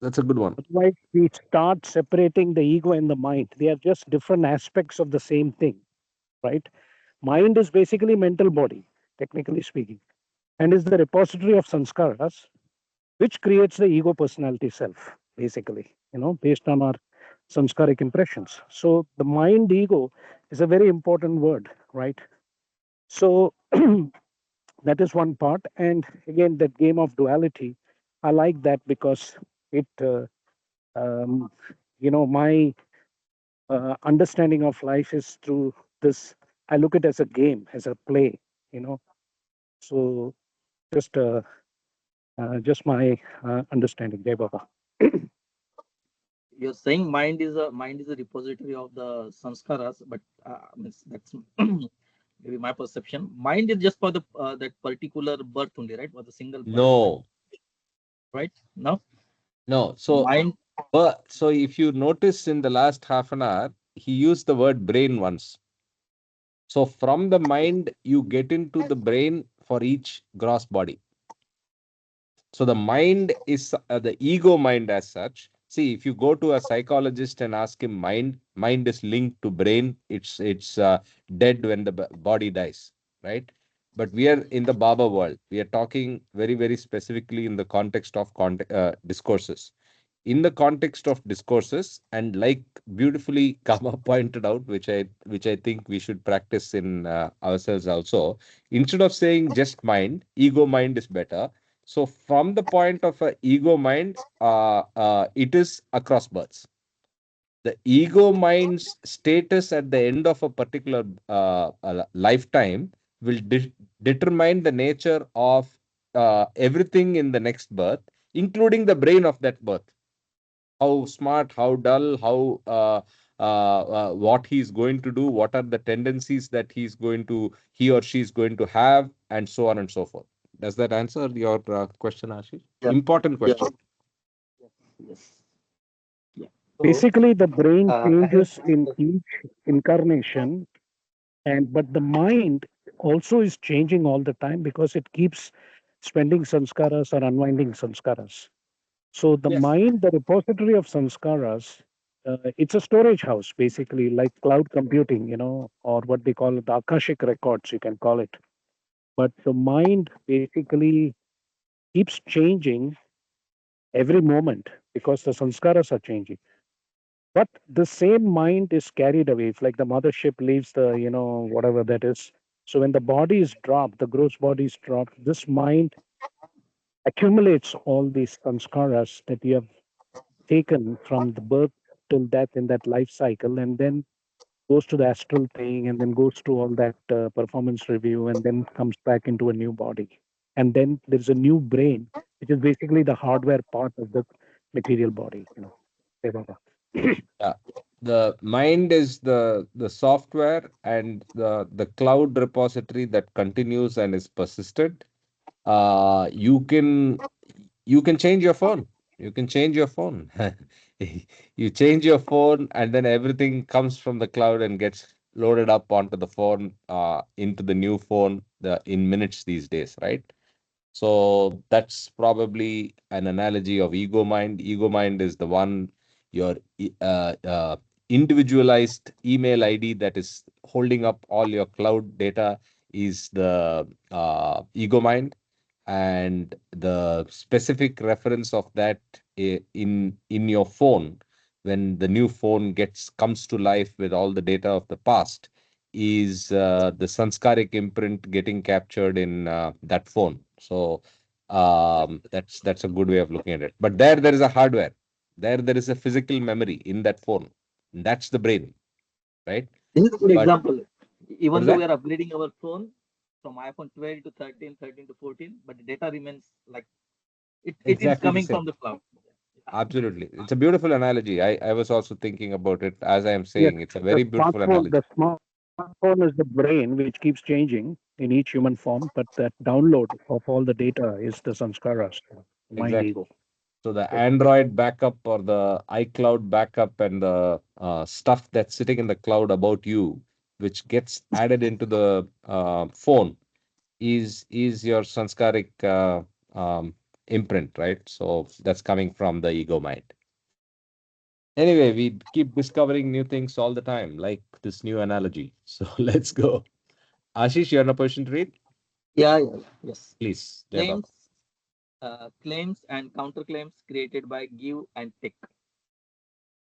That's a good one. Otherwise, we start separating the ego and the mind. They are just different aspects of the same thing, right? Mind is basically mental body, technically speaking, and is the repository of sanskaras, which creates the ego personality self, basically, based on our sanskaric impressions. So the mind ego is a very important word, right? So that is one part. And again, that game of duality, I like that because it, um, my understanding of life is through this. I look at it as a game, as a play, you know. So just just my understanding, Jai Baba. You're saying mind is a repository of the sanskaras, but that's maybe my perception. Mind is just for the that particular birth only, right? For the single birth, No, right? No, no. So, mind. so if you notice in the last half an hour, he used the word brain once. So from the mind, you get into the brain for each gross body. So the mind is the ego mind as such. See, if you go to a psychologist and ask him mind is linked to brain. It's dead when the body dies, right? But we are in the Baba world. We are talking very specifically in the context of discourses. In the context of discourses, and like beautifully Kama pointed out, which I think we should practice in ourselves also. Instead of saying just mind, ego mind is better. So from the point of a ego mind, it is across births. The ego mind's status at the end of a particular lifetime will determine the nature of everything in the next birth, including the brain of that birth. How smart, how dull, how what he's going to do, what are the tendencies that he or she is going to have, and so on and so forth. Does that answer your question, Ashish? Yeah, Important yeah, question. yes, yeah. So Basically, the brain I have changes in each incarnation, and but the mind also is changing all the time because it keeps spending sanskaras or unwinding sanskaras. So the yes, mind, the repository of sanskaras, it's a storage house, basically, like cloud computing, or what they call it, the Akashic records, you can call it. But the mind basically keeps changing every moment because the sanskaras are changing. But the same mind is carried away. It's like the mothership leaves the, whatever that is. So when the body is dropped, the gross body is dropped, this mind accumulates all these sanskaras that you have taken from the birth till death in that life cycle, and then goes to the astral thing, and then goes to all that performance review, and then comes back into a new body. And then there's a new brain, which is basically the hardware part of the material body. Hey, Baba. Yeah. The mind is the software and the cloud repository that continues and is persistent. You can change your phone. You can change your phone. You change your phone, and then everything comes from the cloud and gets loaded up onto the phone, into the new phone, in minutes these days, right? So that's probably an analogy of ego mind. Ego mind is the one, your individualized email ID that is holding up all your cloud data is the ego mind, and the specific reference of that in your phone, when the new phone gets comes to life with all the data of the past, is the sanskaric imprint getting captured in that phone. So that's a good way of looking at it. But there is a hardware. There is a physical memory in that phone. That's the brain, right? This is a good But example. what Even is though we that? are upgrading our phone from iPhone 12 to 13, 13 to 14, but the data remains like it is Exactly the coming same. from the cloud. Absolutely. It's a beautiful analogy. I was also thinking about it as I am Yes, saying. It's a the very beautiful smartphone, analogy. the smartphone is the brain which keeps changing in each human form, but that download of all the data is the sanskaras, mind ego. Exactly. So the Yes. Android backup or the iCloud backup and the stuff that's sitting in the cloud about you, which gets added into the phone, is your sanskaric imprint, right? So that's coming from the ego mind. Anyway, we keep discovering new things all the time, like this new analogy. So let's go. Ashish, you're in a position to read? Yeah, yeah, yes. Please, Jai Baba. Claims, claims and counterclaims created by give and take.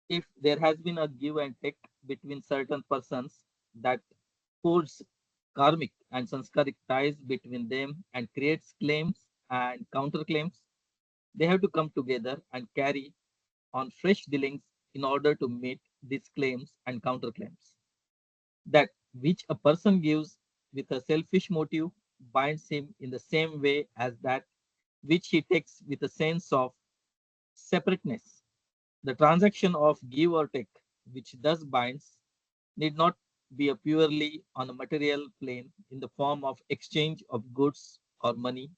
If there has been a give and take between certain persons that holds karmic and sanskaric ties between them and creates claims and counterclaims, they have to come together and carry on fresh dealings in order to meet these claims and counterclaims. That which a person gives with a selfish motive binds him in the same way as that which he takes with a sense of separateness. The transaction of give or take, which thus binds, need not be a purely on a material plane in the form of exchange of goods or money,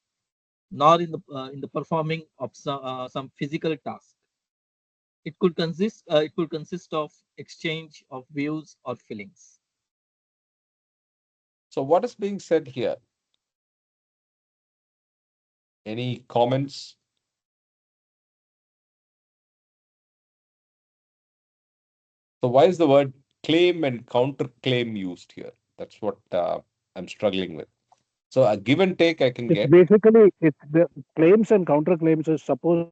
nor in the performing of some physical task. It could consist of exchange of views or feelings. So what is being said here? Any comments? So why is the word claim and counterclaim used here? That's what I'm struggling with. So a give and take I can It's get. basically it's the claims and counterclaims is suppose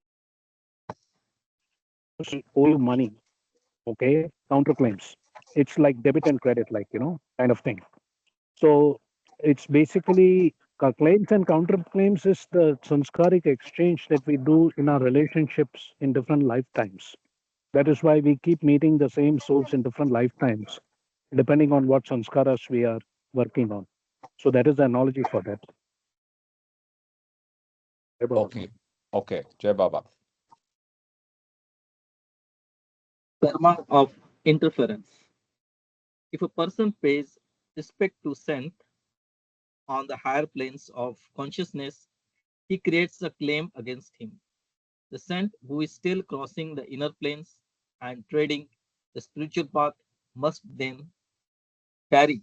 owe you money, okay? Counterclaims. It's like debit and credit, like kind of thing. So it's basically claims and counterclaims is the sanskaric exchange that we do in our relationships in different lifetimes. That is why we keep meeting the same souls in different lifetimes, depending on what sanskaras we are working on. So that is the analogy for that. Okay. Okay. Jai Baba. Karma of interference. If a person pays respect to scent on the higher planes of consciousness, he creates a claim against him. The saint who is still crossing the inner planes and treading the spiritual path must then carry,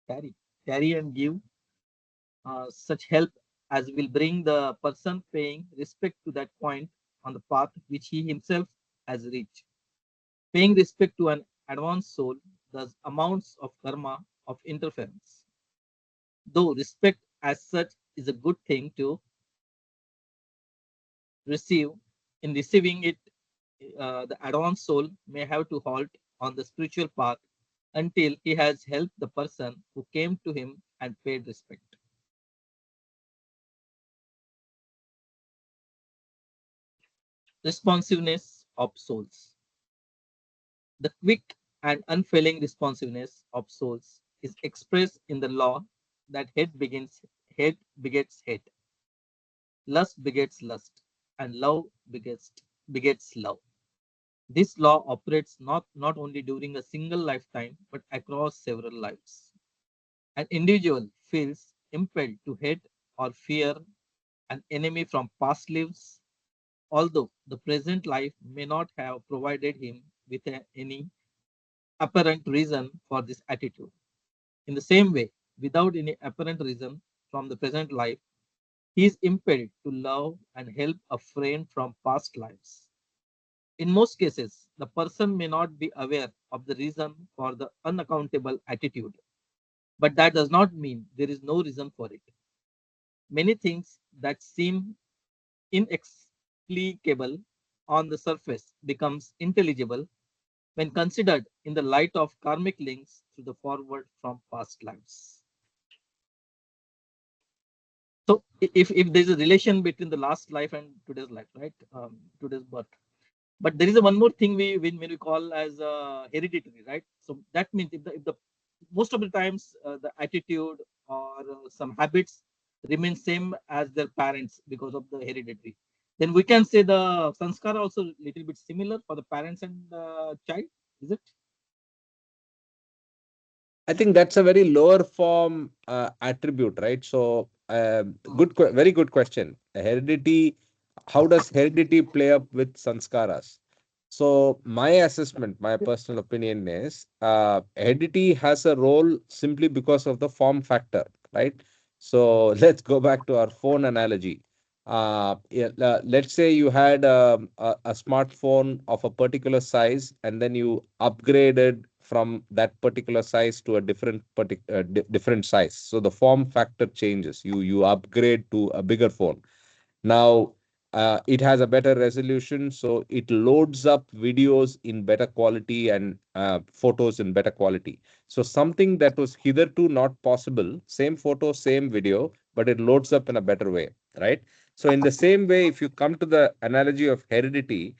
carry, carry and give such help as will bring the person paying respect to that point on the path which he himself has reached. Paying respect to an advanced soul thus amounts of karma of interference. Though respect as such is a good thing to receive, in receiving it, the advanced soul may have to halt on the spiritual path until he has helped the person who came to him and paid respect. Responsiveness of souls. The quick and unfailing responsiveness of souls is expressed in the law that head begets head, lust begets lust, and love begets love. This law operates not only during a single lifetime but across several lives. An individual feels impelled to hate or fear an enemy from past lives although the present life may not have provided him with any apparent reason for this attitude. In the same way, without any apparent reason from the present life, he is impelled to love and help a friend from past lives. In most cases, the person may not be aware of the reason for the unaccountable attitude, but that does not mean there is no reason for it. Many things that seem inexplicable on the surface becomes intelligible when considered in the light of karmic links to the forward from past lives. So if there's a relation between the last life and today's life, right? Today's birth. But there is a one more thing when we call as hereditary, right? So that means if the most of the times the attitude or some habits remain same as their parents because of the hereditary, then we can say the sanskara also little bit similar for the parents and child, is it? I think that's a very lower form attribute, right? So, very good question. Heredity, how does heredity play up with sanskaras? So, my assessment, my personal opinion is heredity has a role simply because of the form factor, right? So, let's go back to our phone analogy. Yeah, let's say you had a smartphone of a particular size, and then you upgraded from that particular size to a different size. So the form factor changes. You upgrade to a bigger phone. Now, it has a better resolution, so it loads up videos in better quality and photos in better quality. So something that was hitherto not possible, same photo, same video, but it loads up in a better way, right? So in the same way, if you come to the analogy of heredity,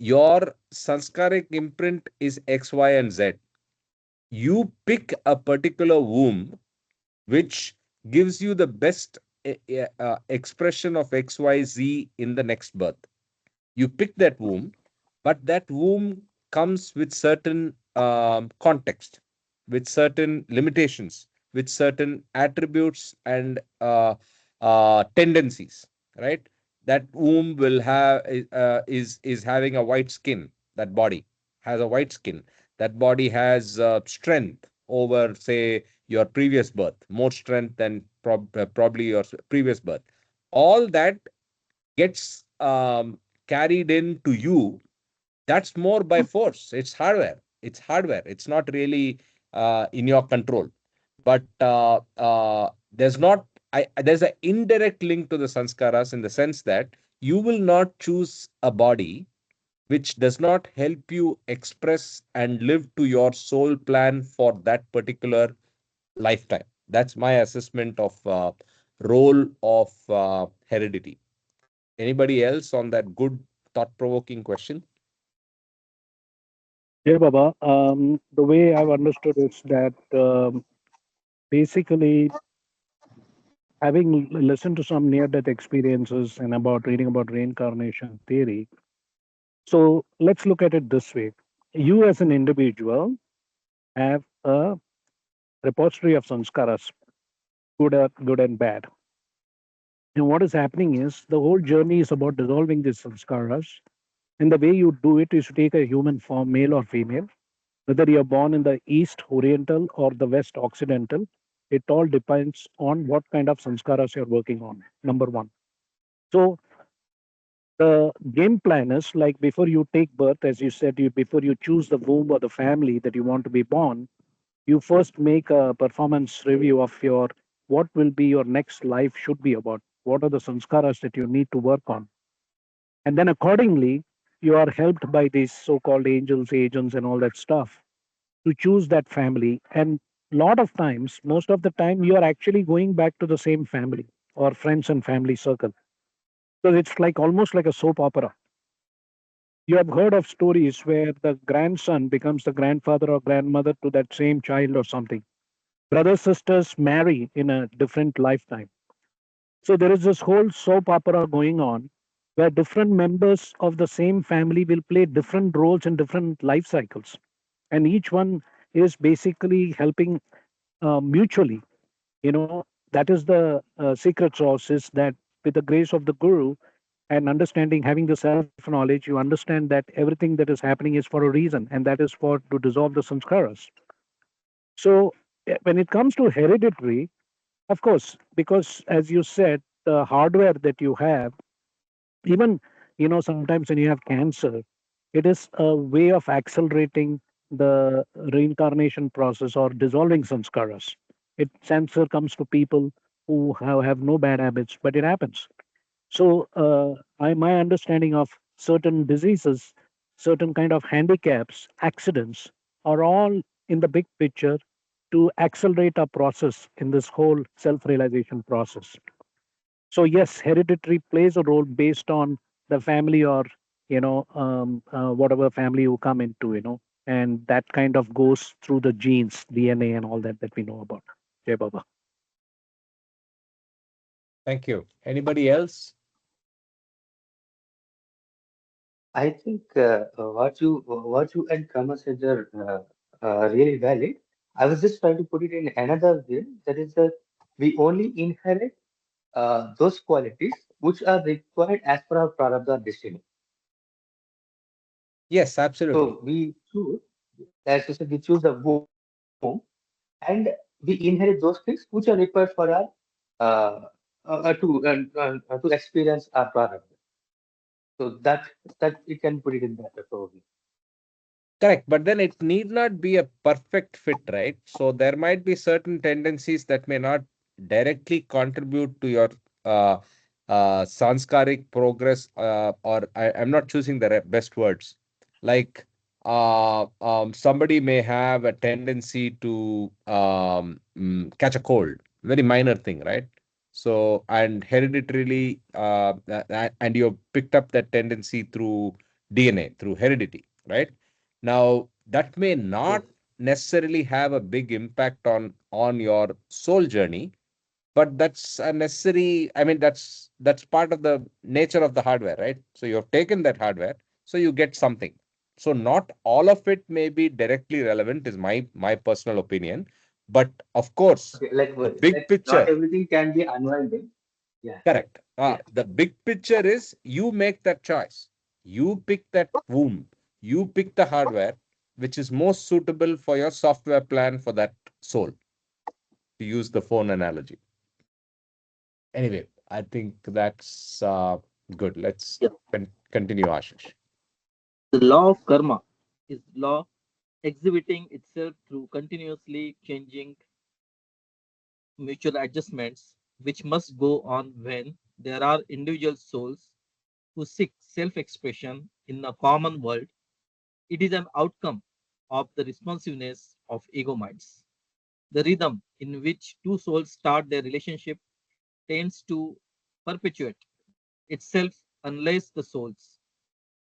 your sanskaric imprint is X, Y, and Z. You pick a particular womb which gives you the best expression of XYZ in the next birth. You pick that womb, but that womb comes with certain context, with certain limitations, with certain attributes and tendencies, right? That womb will have is having a white skin. That body has a white skin. That body has strength over, say, your previous birth, more strength than probably your previous birth. All that gets carried into you. That's more by force. It's hardware. It's hardware. It's not really in your control. But there's not. There's an indirect link to the sanskaras in the sense that you will not choose a body which does not help you express and live to your soul plan for that particular lifetime. That's my assessment of role of heredity. Anybody else on that good thought-provoking question? Yeah, Baba. The way I've understood is that basically, having listened to some near-death experiences and about reading about reincarnation theory, so let's look at it this way: you, as an individual, have a repository of sanskaras, good and bad. And what is happening is the whole journey is about dissolving these sanskaras. And the way you do it is to take a human form, male or female, whether you're born in the East Oriental or the West Occidental. It all depends on what kind of sanskaras you're working on. Number one. So the game plan is like before you take birth, as you said, you before you choose the womb or the family that you want to be born, you first make a performance review of your what will be your next life should be about. What are the sanskaras that you need to work on? And then accordingly, you are helped by these so-called angels, agents, and all that stuff to choose that family. And lot of times, most of the time, you are actually going back to the same family or friends and family circle. So it's like almost like a soap opera. You have heard of stories where the grandson becomes the grandfather or grandmother to that same child or something. Brothers, sisters marry in a different lifetime. So there is this whole soap opera going on where different members of the same family will play different roles in different life cycles. And each one is basically helping mutually. You know, that is the secret sauce is that with the grace of the guru, And understanding, having the self knowledge, you understand that everything that is happening is for a reason, and that is for to dissolve the sanskaras. So when it comes to hereditary, of course, because as you said, the hardware that you have, even sometimes when you have cancer, it is a way of accelerating the reincarnation process or dissolving samskaras. Cancer comes to people who have no bad habits, but it happens. So my understanding of certain diseases, certain kind of handicaps, accidents are all in the big picture to accelerate our process in this whole self-realization process. So yes, hereditary plays a role based on the family or whatever family you come into, and that kind of goes through the genes, DNA, and all that we know about. Jay Baba. Thank you. Anybody else? I think what you and Kama said are really valid. I was just trying to put it in another way. That is that we only inherit those qualities which are required as per our prarabdha destiny. Yes, absolutely. So we choose, as you said, we choose the womb, and we inherit those things which are required for our uh, to experience our prarabdha. So that we can put it in that way probably. Correct, but then it need not be a perfect fit, right? So there might be certain tendencies that may not directly contribute to your uh, sanskaric progress, or I'm not choosing the best words. Like somebody may have a tendency to catch a cold, very minor thing, right? So, and hereditarily, and you picked up that tendency through DNA, through heredity, right? Now, that may Yes. not necessarily have a big impact on your soul journey, but that's a necessary, I mean, that's part of the nature of the hardware, right? So you have taken that hardware, so you get something. So not all of it may be directly relevant, is my personal opinion. But of course, Okay, like the big not picture. everything can be unwinding. Yeah, Correct. yeah. The big picture is you make that choice. You pick that womb. You pick the hardware which is most suitable for your software plan for that soul, to use the phone analogy. Anyway, I think that's good. Let's Yeah. continue, Ashish. The law of karma is law exhibiting itself through continuously changing mutual adjustments, which must go on when there are individual souls who seek self expression in a common world. It is an outcome of the responsiveness of ego minds. The rhythm in which two souls start their relationship tends to perpetuate itself unless the souls,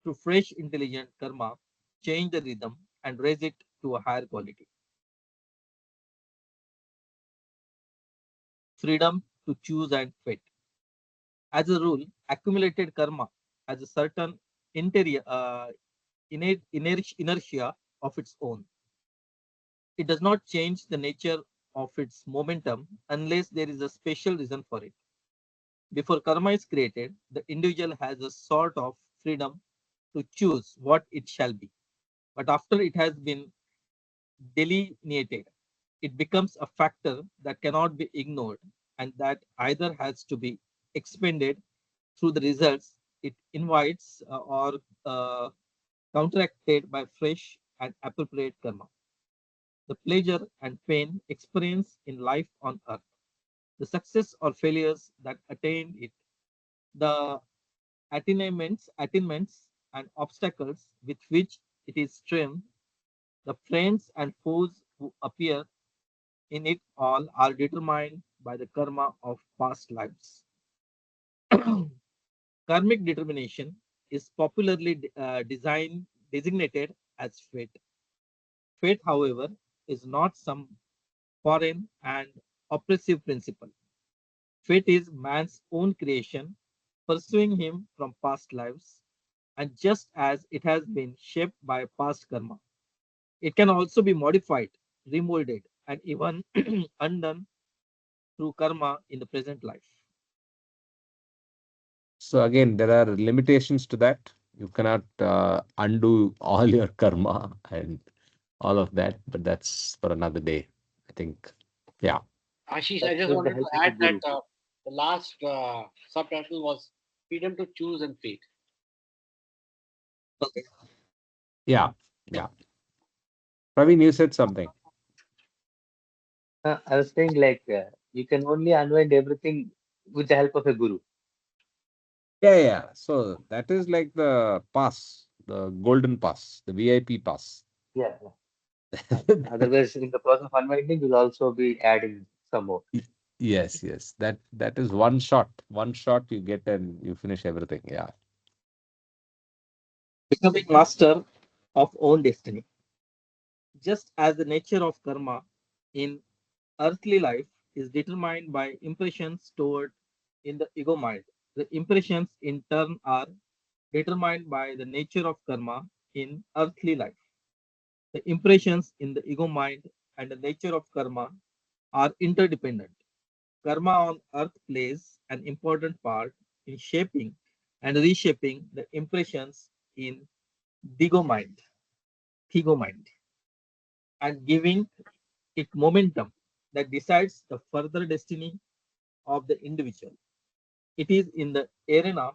through fresh intelligent karma, change the rhythm and raise it to a higher quality. Freedom to choose and fate. As a rule, accumulated karma has a certain inertia of its own. It does not change the nature of its momentum unless there is a special reason for it. Before karma is created, the individual has a sort of freedom to choose what it shall be. But after it has been delineated, it becomes a factor that cannot be ignored and that either has to be expended through the results it invites or uh, counteracted by fresh and appropriate karma. The pleasure and pain experienced in life on earth, the success or failures that attained it, the attainments and obstacles with which it is strewn, the friends and foes who appear in it all are determined by the karma of past lives. Karmic determination is popularly designated as fate. Fate, however, is not some foreign and oppressive principle. Fate is man's own creation, pursuing him from past lives, and just as it has been shaped by past karma, it can also be modified, remolded, and even undone through karma in the present life. So again, there are limitations to that. You cannot undo all your karma and all of that, but that's for another day, I think. Yeah. Ashish, I That's just with the wanted help to of a add that guru. the last subtitle was freedom to choose and fate. Okay. Yeah. Yeah. Praveen, you said something. I was saying like you can only unwind everything with the help of a guru. Yeah, yeah. So that is like the pass, the golden pass, the VIP pass. Yeah. Yeah. Otherwise, in the process of unwinding, you'll also be adding some more. Y- Yes, yes. That is one shot. One shot you get and you finish everything. Yeah. Becoming master of own destiny. Just as the nature of karma in earthly life is determined by impressions stored in the ego mind, the impressions in turn are determined by the nature of karma in earthly life. The impressions in the ego mind and the nature of karma are interdependent. Karma on earth plays an important part in shaping and reshaping the impressions in the ego mind, and giving it momentum that decides the further destiny of the individual. It is in the arena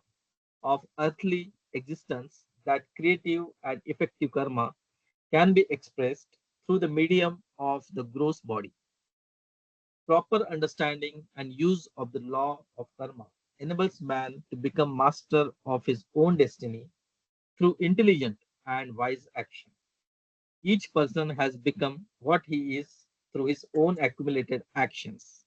of earthly existence that creative and effective karma can be expressed through the medium of the gross body. Proper understanding and use of the law of karma enables man to become master of his own destiny through intelligent and wise action. Each person has become what he is through his own accumulated actions,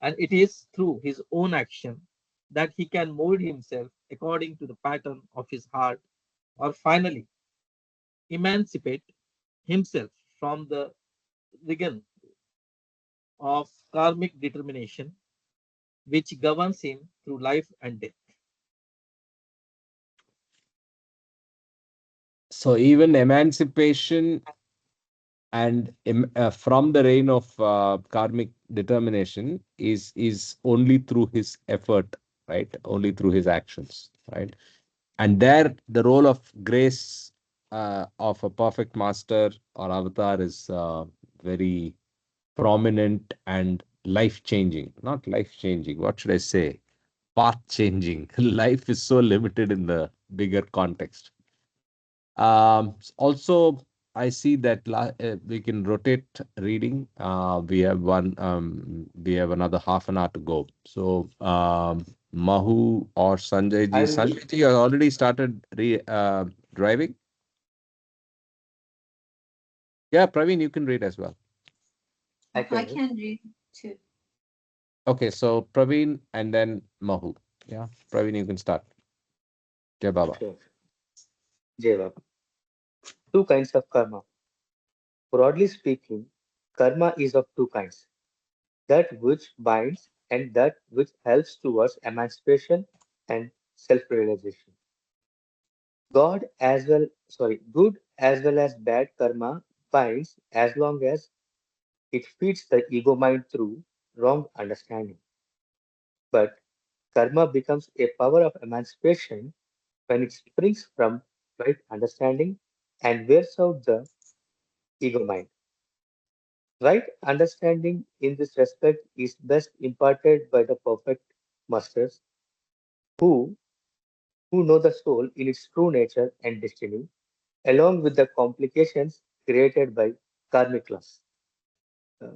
and it is through his own action that he can mold himself according to the pattern of his heart, or finally emancipate himself from the rigor of karmic determination which governs him through life and death. So even emancipation and from the reign of karmic determination is only through his effort, right? Only through his actions, right? And there the role of grace of a perfect master or avatar is very prominent and life changing. Not life changing, what should I say? Path changing. Life is so limited in the bigger context. Also, I see that we can rotate reading. We have we have another half an hour to go. So, Mahu or Sanjay ji. I'll Sanjay ji, you already started driving? Yeah, Praveen, you can read as well. I I can read. can read too. Okay, so Praveen and then Mahu. Yeah, Praveen, you can start. Jai Baba. Sure. Jai Baba. Two kinds of karma. Broadly speaking, karma is of two kinds: that which binds and that which helps towards emancipation and self-realization. Good as well as bad karma binds as long as it feeds the ego mind through wrong understanding. But karma becomes a power of emancipation when it springs from right understanding and wears out the ego mind. Right understanding in this respect is best imparted by the perfect masters who, who know the soul in its true nature and destiny, along with the complications created by karmic laws. Uh,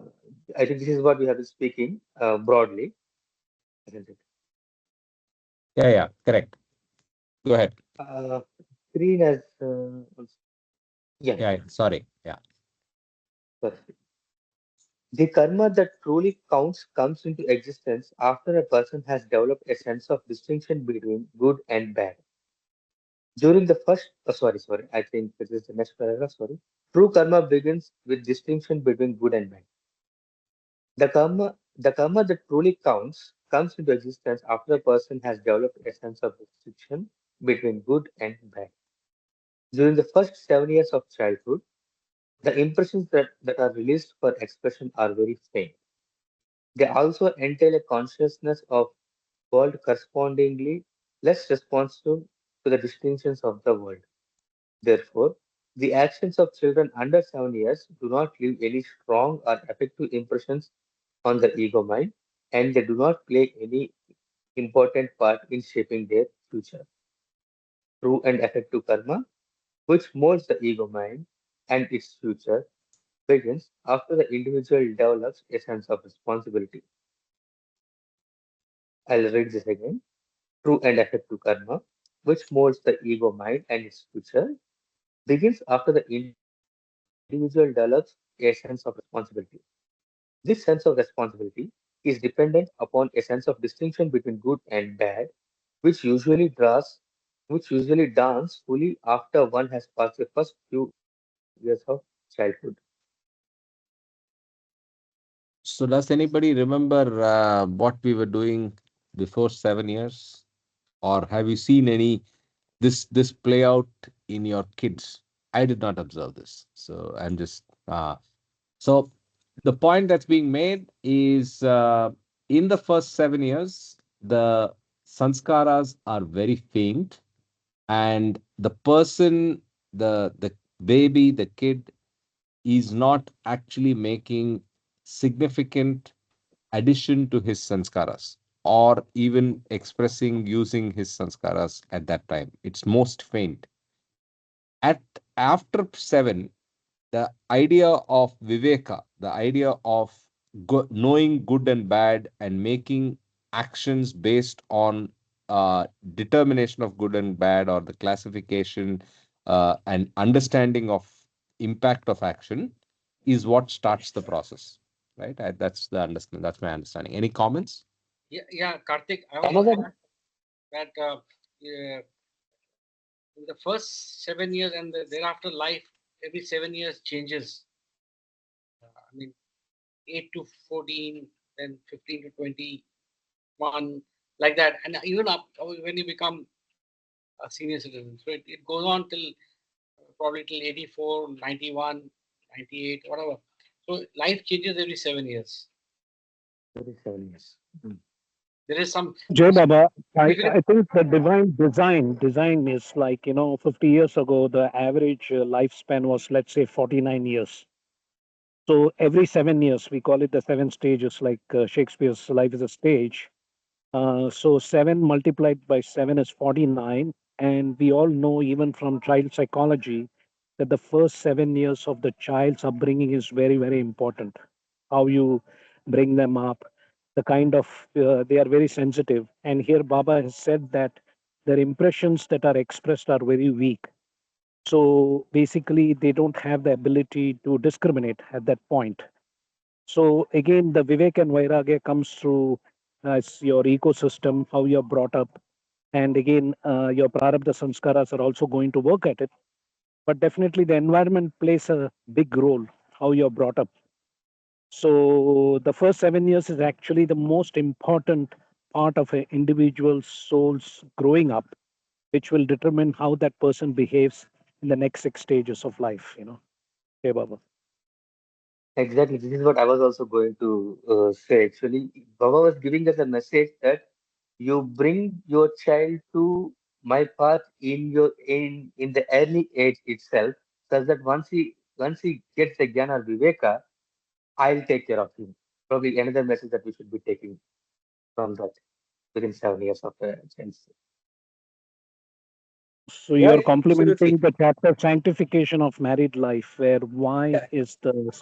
I think this is what we have been speaking broadly, isn't it? Yeah, yeah, correct. Go ahead. Uh, Screen as yeah, Yeah, yeah, sorry. Yeah. sorry. The karma that truly counts comes into existence after a person has developed a sense of distinction between good and bad. During the first, I think this is the next paragraph, sorry. True karma begins with distinction between good and bad. The karma that truly counts comes into existence after a person has developed a sense of distinction between good and bad. During the first 7 years of childhood, the impressions that are released for expression are very faint. They also entail a consciousness of world correspondingly. less responsive to the distinctions of the world. Therefore, the actions of children under 7 years do not leave any strong or effective impressions on the ego mind, and they do not play any important part in shaping their future. True and effective karma, which molds the ego mind and its future, begins after the individual develops a sense of responsibility. I'll read this again. True and effective karma, which molds the ego mind and its future, begins after the individual develops a sense of responsibility. This sense of responsibility is dependent upon a sense of distinction between good and bad, which usually draws, which usually dawns fully after one has passed the first few years of childhood. So does anybody remember what we were doing before 7 years? Or have you seen any this play out in your kids? I did not observe this. So I'm just so the point that's being made is in the first 7 years, the sanskaras are very faint, and the person, the baby, the kid is not actually making significant addition to his sanskaras or even expressing using his sanskaras at that time. It's most faint. At after 7, the idea of viveka, the idea of knowing good and bad and making actions based on determination of good and bad, or the classification and understanding of impact of action, is what starts the process, right? That's the understand. That's my understanding. Any comments? Yeah, Karthik, I want to Another, add that in the first 7 years and thereafter life, every 7 years changes. I mean, 8 to 14, then 15 to 21, like that. And even up when you become a senior citizen. So it goes on till probably till 84, 91, 98, whatever. So life changes every 7 years. every 7 years. Mm. There is some Jay Baba, significant. I think the divine design is like, 50 years ago, the average lifespan was, let's say, 49 years. So every 7 years, we call it the seven stages, like Shakespeare's life is a stage. So 7 multiplied by 7 is 49. And we all know, even from child psychology, that the first 7 years of the child's upbringing is very, very important. How you bring them up, the kind of, they are very sensitive. And here Baba has said that their impressions that are expressed are very weak. So basically, they don't have the ability to discriminate at that point. So again, the Vivek and Vairagya comes through as your ecosystem, how you're brought up. And again, your Prarabdha Sanskaras are also going to work at it. But definitely the environment plays a big role, how you're brought up. So the first 7 years is actually the most important part of an individual's soul's growing up, which will determine how that person behaves in the next 6 stages of life. Hey, Baba. Exactly. This is what I was also going to say. Actually, Baba was giving us a message that you bring your child to my path in the early age itself, such that once he gets the jnana or viveka, I'll take care of him. Probably another message that we should be taking from that within 7 years of child's. So Yeah, you're absolutely. complementing the chapter sanctification of married life, where why Yeah. is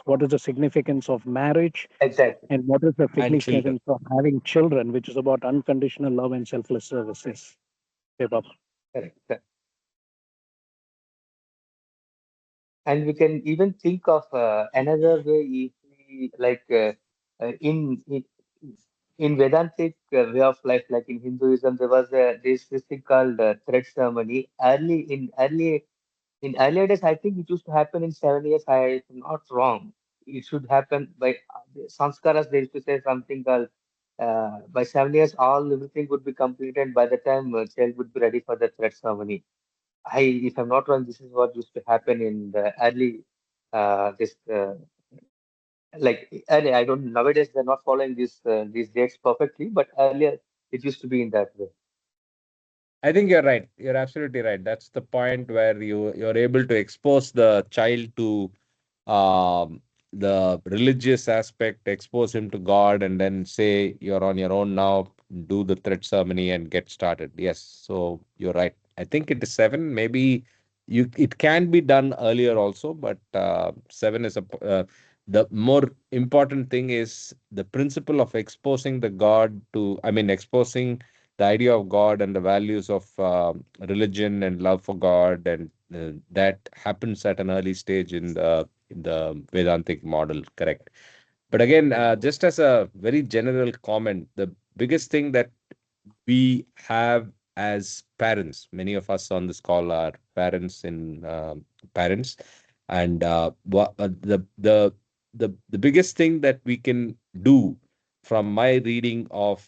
what is the significance of marriage Exactly. and what is the And children. significance of having children, which is about unconditional love and selfless services. Hey, Baba. Correct. And we can even think of another way if we like in in Vedantic way of life, like in Hinduism, there was this thing called thread ceremony. In earlier days, I think it used to happen in 7 years. I am not wrong. It should happen by sanskaras. They used to say something called by 7 years, all everything would be completed. By the time child would be ready for the thread ceremony. If I'm not wrong, this is what used to happen in the early, this like early. I don't nowadays they're not following these dates perfectly, but earlier it used to be in that way. I think you're right. You're absolutely right. That's the point where you're able to expose the child to um, the religious aspect, expose him to God, and then say you're on your own now. Do the thread ceremony and get started. Yes, so you're right. I think it is 7. Maybe it can be done earlier also, but 7 is the more important thing is the principle of exposing the God to. I mean, exposing the idea of God and the values of religion and love for God, and that happens at an early stage in the Vedantic model, correct? But again, just as a very general comment, the biggest thing that we have as parents, many of us on this call are parents in parents, and the biggest thing that we can do from my reading of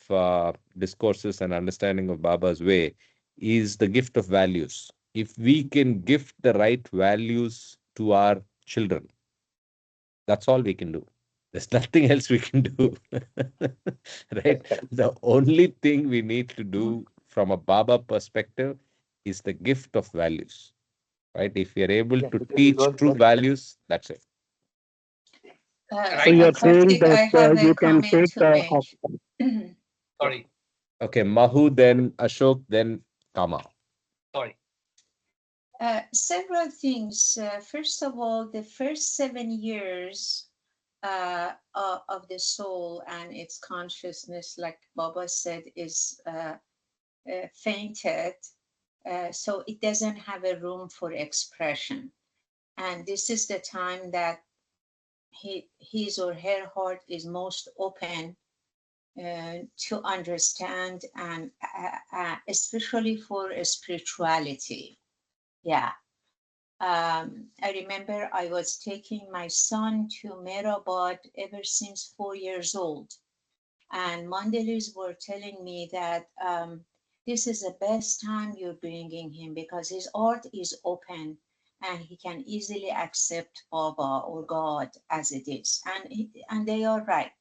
discourses and understanding of Baba's way is the gift of values. If we can gift the right values to our children, that's all we can do. There's nothing else we can do. Right? The only thing we need to do from a Baba perspective is the gift of values. Right? If we are able Yeah, to because you teach don't true want. values, that's it. So you're saying Karthik, that I have a you can comment take to make. Sorry, Okay, Mahu, then Ashok, then Kama. sorry. Several things. First of all, the first 7 years of the soul and its consciousness, like Baba said, is fainted. So it doesn't have a room for expression. And this is the time that his or her heart is most open to understand, and especially for spirituality. Yeah. I remember I was taking my son to Mehrabad ever since 4 years old. And Mandalis were telling me that this is the best time you're bringing him because his heart is open and he can easily accept Baba or God as it is. And they are right.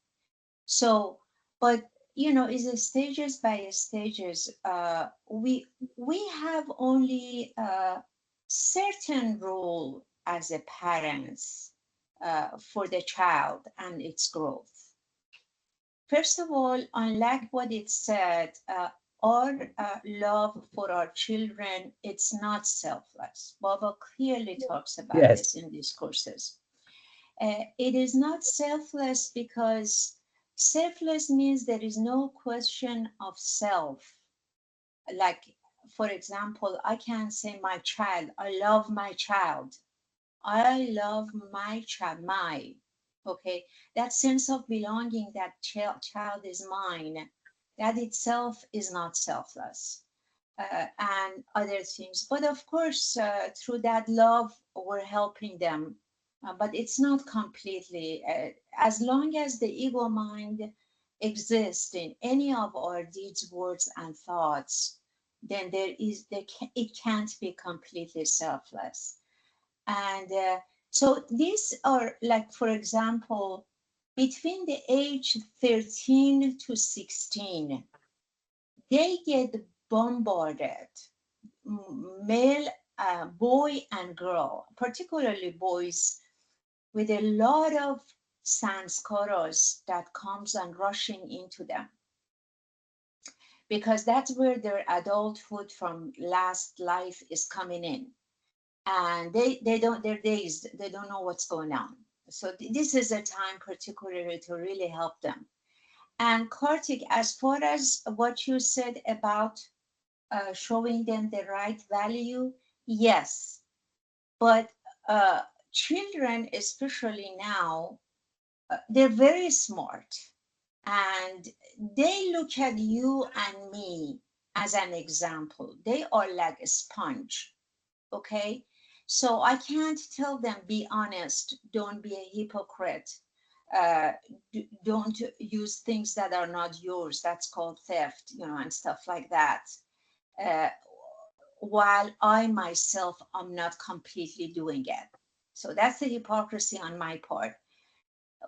So, but it's a stages by stages. We have only a certain role as a parents for the child and its growth. First of all, unlike what it said, our love for our children, it's not selfless. Baba clearly talks about Yes. this in discourses. It is not selfless because selfless means there is no question of self. Like, for example, I can say my child, I love my child. I love my child, okay? That sense of belonging, that child is mine, that itself is not selfless. And other things. But of course, through that love, we're helping them. But it's not completely, as long as the ego mind exists in any of our deeds, words, and thoughts, then it can't be completely selfless. And so these are, like, for example, between the age 13 to 16, they get bombarded, male, boy and girl, particularly boys, with a lot of sanskaras that comes and rushing into them, because that's where their adulthood from last life is coming in, and they're dazed, they don't know what's going on. So this is a time particularly to really help them. And Kartik, as far as what you said about showing them the right value, yes, but children, especially now, they're very smart, and they look at you and me as an example. They are like a sponge, okay? So I can't tell them, be honest, don't be a hypocrite, uh, don't use things that are not yours, that's called theft, and stuff like that. Uh, while I myself am not completely doing it. So that's the hypocrisy on my part.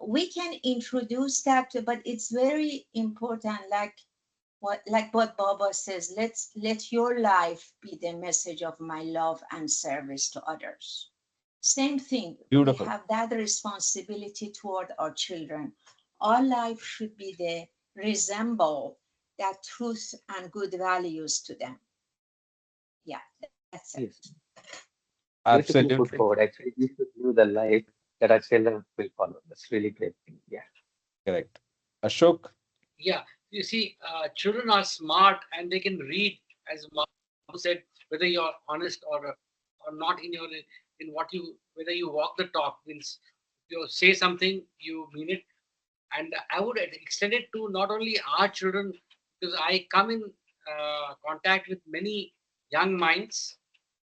We can introduce that, but it's very important. Like, what Baba says, let your life be the message of my love and service to others. Same thing, we Beautiful. have that responsibility toward our children. Our life should be the resemble that truth and good values to them. Yeah, that's it. Yes, beautifully put Absolutely forward. Actually, we should live the life that our children will follow. That's really great thing. Yeah. correct. Ashok, Yeah, you see, children are smart and they can read, as Mahu said, whether you're honest or not in your in what you whether you walk the talk means you say something you mean it, and I would extend it to not only our children because I come in contact with many young minds,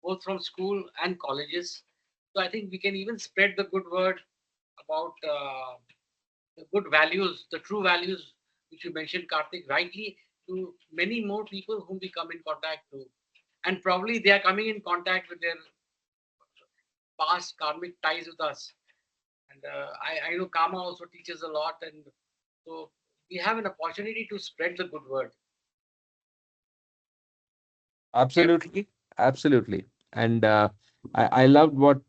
both from school and colleges. So I think we can even spread the good word about. The good values, the true values which you mentioned, Karthik, rightly to many more people whom we come in contact to. And probably they are coming in contact with their past karmic ties with us. And I know Karma also teaches a lot. And so we have an opportunity to spread the good word. absolutely, absolutely. And I loved what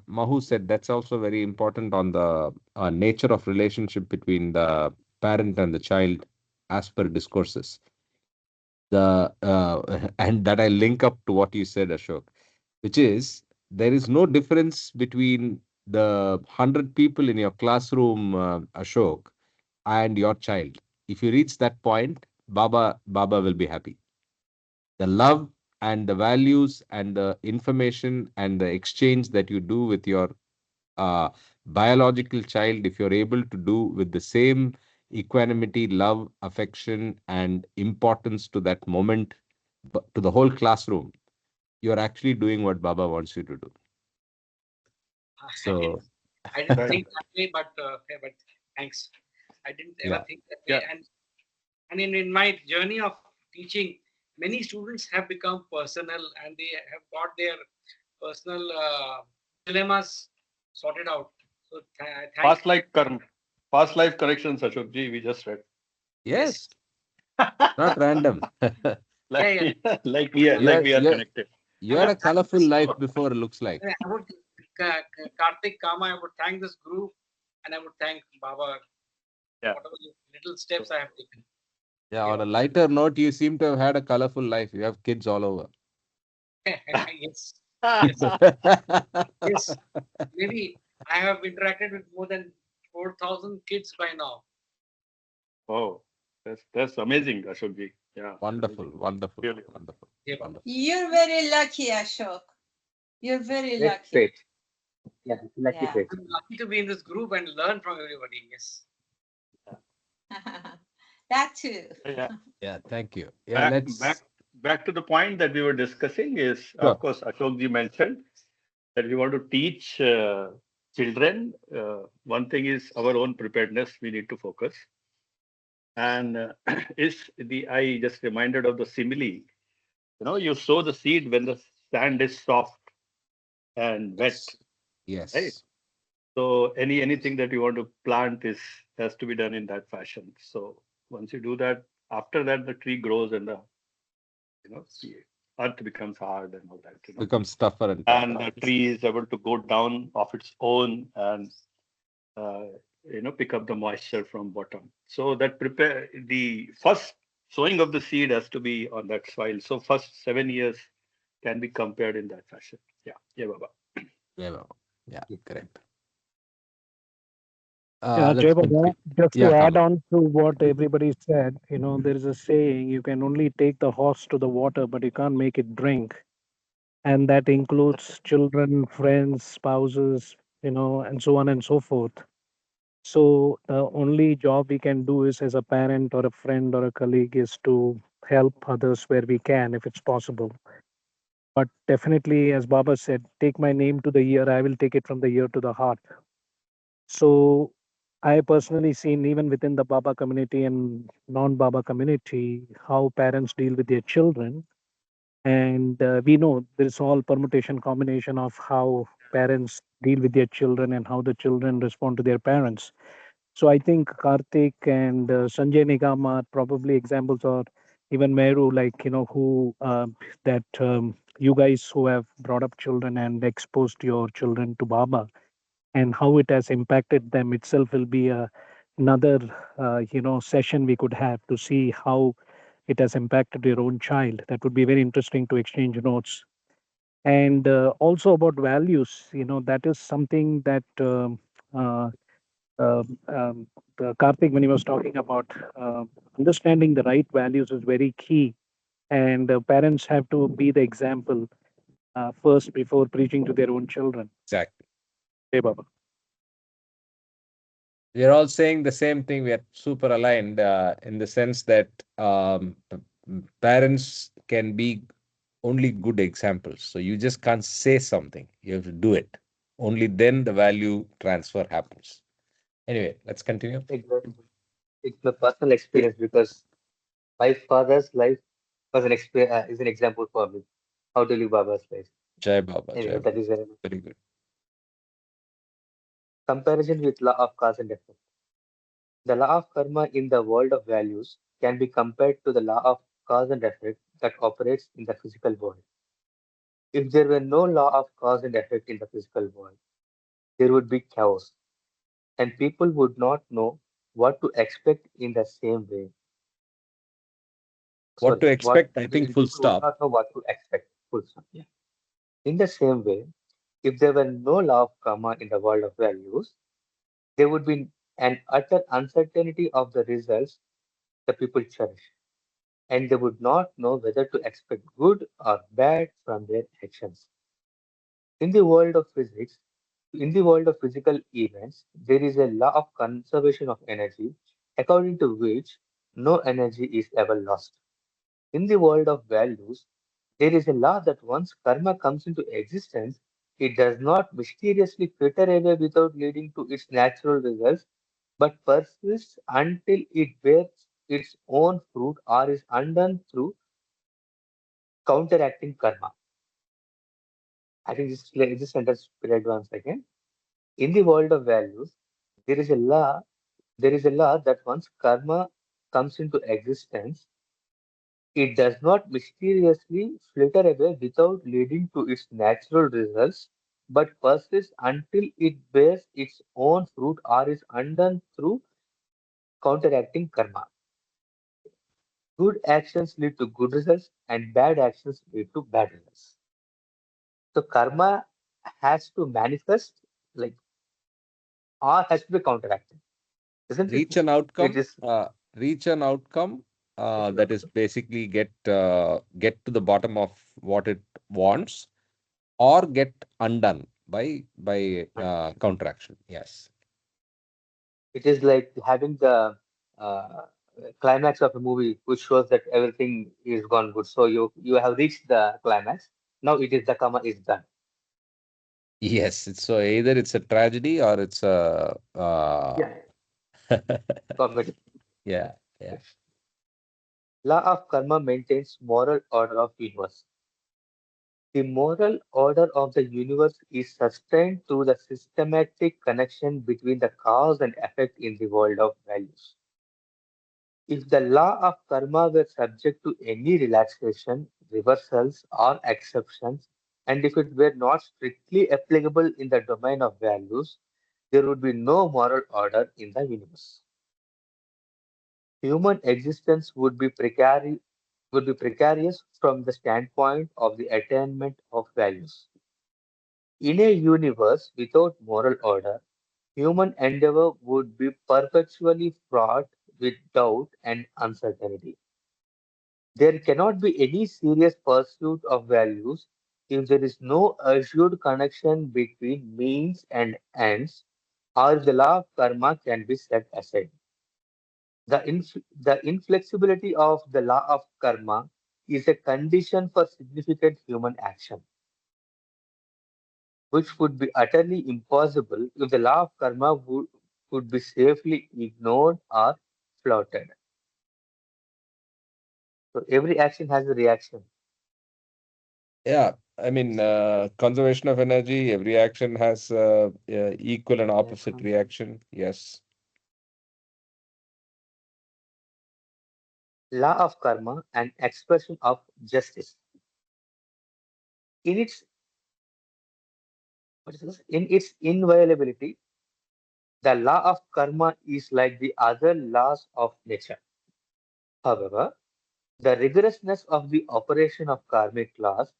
Mahu said. That's also very important on the nature of relationship between the parent and the child as per discourses. The and that I link up to what you said, Ashok, which is there is no difference between the 100 people in your classroom, Ashok, and your child. If you reach that point, Baba will be happy. The love and the values and the information and the exchange that you do with your uh, biological child, if you're able to do with the same equanimity, love, affection, and importance to that moment, to the whole classroom, you're actually doing what Baba wants you to do. So, I didn't Right. think that way, but thanks. I didn't ever yeah, think that way. Yeah. And in my journey of teaching, many students have become personal and they have got their personal dilemmas sorted out. So thanks. Past life karma, past life corrections, Ashok ji, we just read. Yes. yes, not random. Yeah, Like yeah. you we are you connected. you I had would a thank colorful this. life before, looks like. I would Karthik Kama. I would thank this group, and I would thank Baba. Yeah. Whatever little steps So, I have taken. Yeah, Yeah. on a lighter note, you seem to have had a colorful life. You have kids all over. Yes. Yes. Yes. Maybe I have interacted with more than 4,000 kids by now. oh, that's amazing, Ashok ji. Yeah, Wonderful, amazing. wonderful, Really. wonderful, Yeah, Baba. wonderful. You're very lucky, Ashok. You're very Great lucky. trait. Yeah, lucky Yeah. trait. I'm lucky to be in this group and learn from everybody. Yes. That too. Yeah. Yeah, thank you. Yeah, Back back let's back to the point that we were discussing is, of sure. course, Ashok ji mentioned that we want to teach children. One thing is our own preparedness. We need to focus. And is the I just reminded of the simile. You sow the seed when the sand is soft and wet, Yes, right? yes, So anything that you want to plant is has to be done in that fashion. So once you do that, after that the tree grows and the earth becomes hard and all that. becomes tougher and And tougher. the tree is able to go down of its own and uh, pick up the moisture from bottom. So that prepare the first sowing of the seed has to be on that soil. So first 7 years can be compared in that fashion. Yeah, yeah, Baba. Yeah, well, yeah, Yeah. correct. Yeah, Jai Let's Baba, continue. just Yeah, to add Kama. on to what everybody said, there is a saying, you can only take the horse to the water, but you can't make it drink. And that includes children, friends, spouses, and so on and so forth. So the only job we can do is as a parent or a friend or a colleague is to help others where we can, if it's possible. But definitely, as Baba said, take my name to the ear, I will take it from the ear to the heart. So I personally seen even within the Baba community and non-Baba community how parents deal with their children, and we know there's all permutation combination of how parents deal with their children and how the children respond to their parents. So I think Karthik and Sanjay Nigam are probably examples, or even Meru, like, who that you guys who have brought up children and exposed your children to Baba, and how it has impacted them itself will be another session we could have to see how it has impacted your own child. That would be very interesting to exchange notes. And also about values, that is something that uh, Karthik, when he was talking about understanding the right values, is very key. And parents have to be the example first before preaching to their own children. Exactly. Hey, Baba. We are all saying the same thing. We are super aligned in the sense that parents can be only good examples. So you just can't say something. You have to do it. Only then the value transfer happens. Anyway, let's continue. Exactly. It's my personal experience because my father's life was is an example for me. How to live Baba's life. Jai Baba, Anyway, Jai that Baba. is a Very good. comparison with law of cause and effect. The law of karma in the world of values can be compared to the law of cause and effect that operates in the physical world. If there were no law of cause and effect in the physical world, there would be chaos, and people would not know what to expect in the same way. What Sorry, to what expect? I think full people would stop. not know what to expect. Full stop. Yeah. In the same way, if there were no law of karma in the world of values, there would be an utter uncertainty of the results the people cherish, and they would not know whether to expect good or bad from their actions. In the world of physics, in the world of physical events, there is a law of conservation of energy, according to which no energy is ever lost. In the world of values, there is a law that once karma comes into existence, it does not mysteriously fritter away without leading to its natural results, but persists until it bears its own fruit or is undone through counteracting karma. I think this sentence read once again. In the world of values, there is a law. There is a law that once karma comes into existence, it does not mysteriously flitter away without leading to its natural results, but persists until it bears its own fruit or is undone through counteracting karma. Good actions lead to good results, and bad actions lead to bad results. So karma has to manifest, like, or has to be counteracted, isn't it? Reach an It outcome. is. Reach an outcome. That is basically get to the bottom of what it wants, or get undone by counteraction. Yes. It is like having the uh, climax of a movie, which shows that everything is gone good. So you have reached the climax. Now it is the karma is done. Yes. So either it's a tragedy or it's a Yeah, comedy. yeah, yeah. Yes. Law of karma maintains moral order of universe. The moral order of the universe is sustained through the systematic connection between the cause and effect in the world of values. If the law of karma were subject to any relaxation, reversals, or exceptions, and if it were not strictly applicable in the domain of values, there would be no moral order in the universe. Human existence would be precarious from the standpoint of the attainment of values. In a universe without moral order, human endeavor would be perpetually fraught with doubt and uncertainty. There cannot be any serious pursuit of values if there is no assured connection between means and ends, or if the law of karma can be set aside. The inflexibility of the law of karma is a condition for significant human action, which would be utterly impossible if the law of karma could be safely ignored or flouted. So every action has a reaction. Yeah, I mean, conservation of energy, every action has equal and opposite reaction. Yes. law of karma, and expression of justice. In its in its inviolability, the law of karma is like the other laws of nature. However, the rigorousness of the operation of karmic laws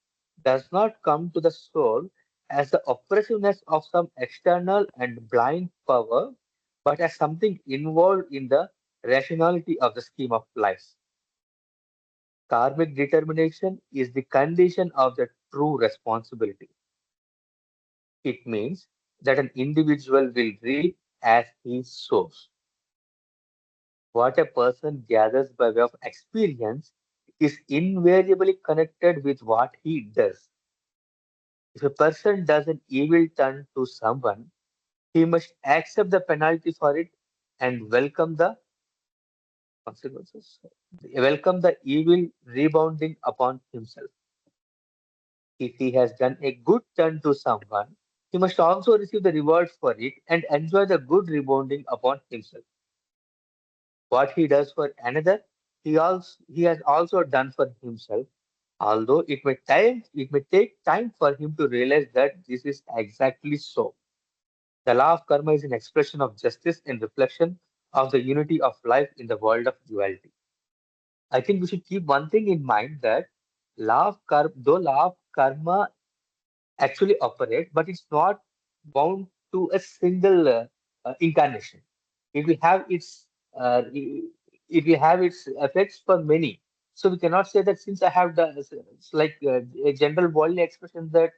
does not come to the soul as the oppressiveness of some external and blind power, but as something involved in the rationality of the scheme of life. Karmic determination is the condition of the true responsibility. It means that an individual will reap as he sows. What a person gathers by way of experience is invariably connected with what he does. If a person does an evil turn to someone, he must accept the penalty for it and welcome the consequences. Welcome the evil rebounding upon himself. If he has done a good turn to someone, he must also receive the reward for it and enjoy the good rebounding upon himself. What he does for another, he has also done for himself, although it may take time for him to realize that this is exactly so. The law of karma is an expression of justice and reflection of the unity of life in the world of duality. I think we should keep one thing in mind that though law of karma actually operate, but it's not bound to a single incarnation. It will have its it will have its effects for many. So we cannot say that since I have done it's like a general worldly expression that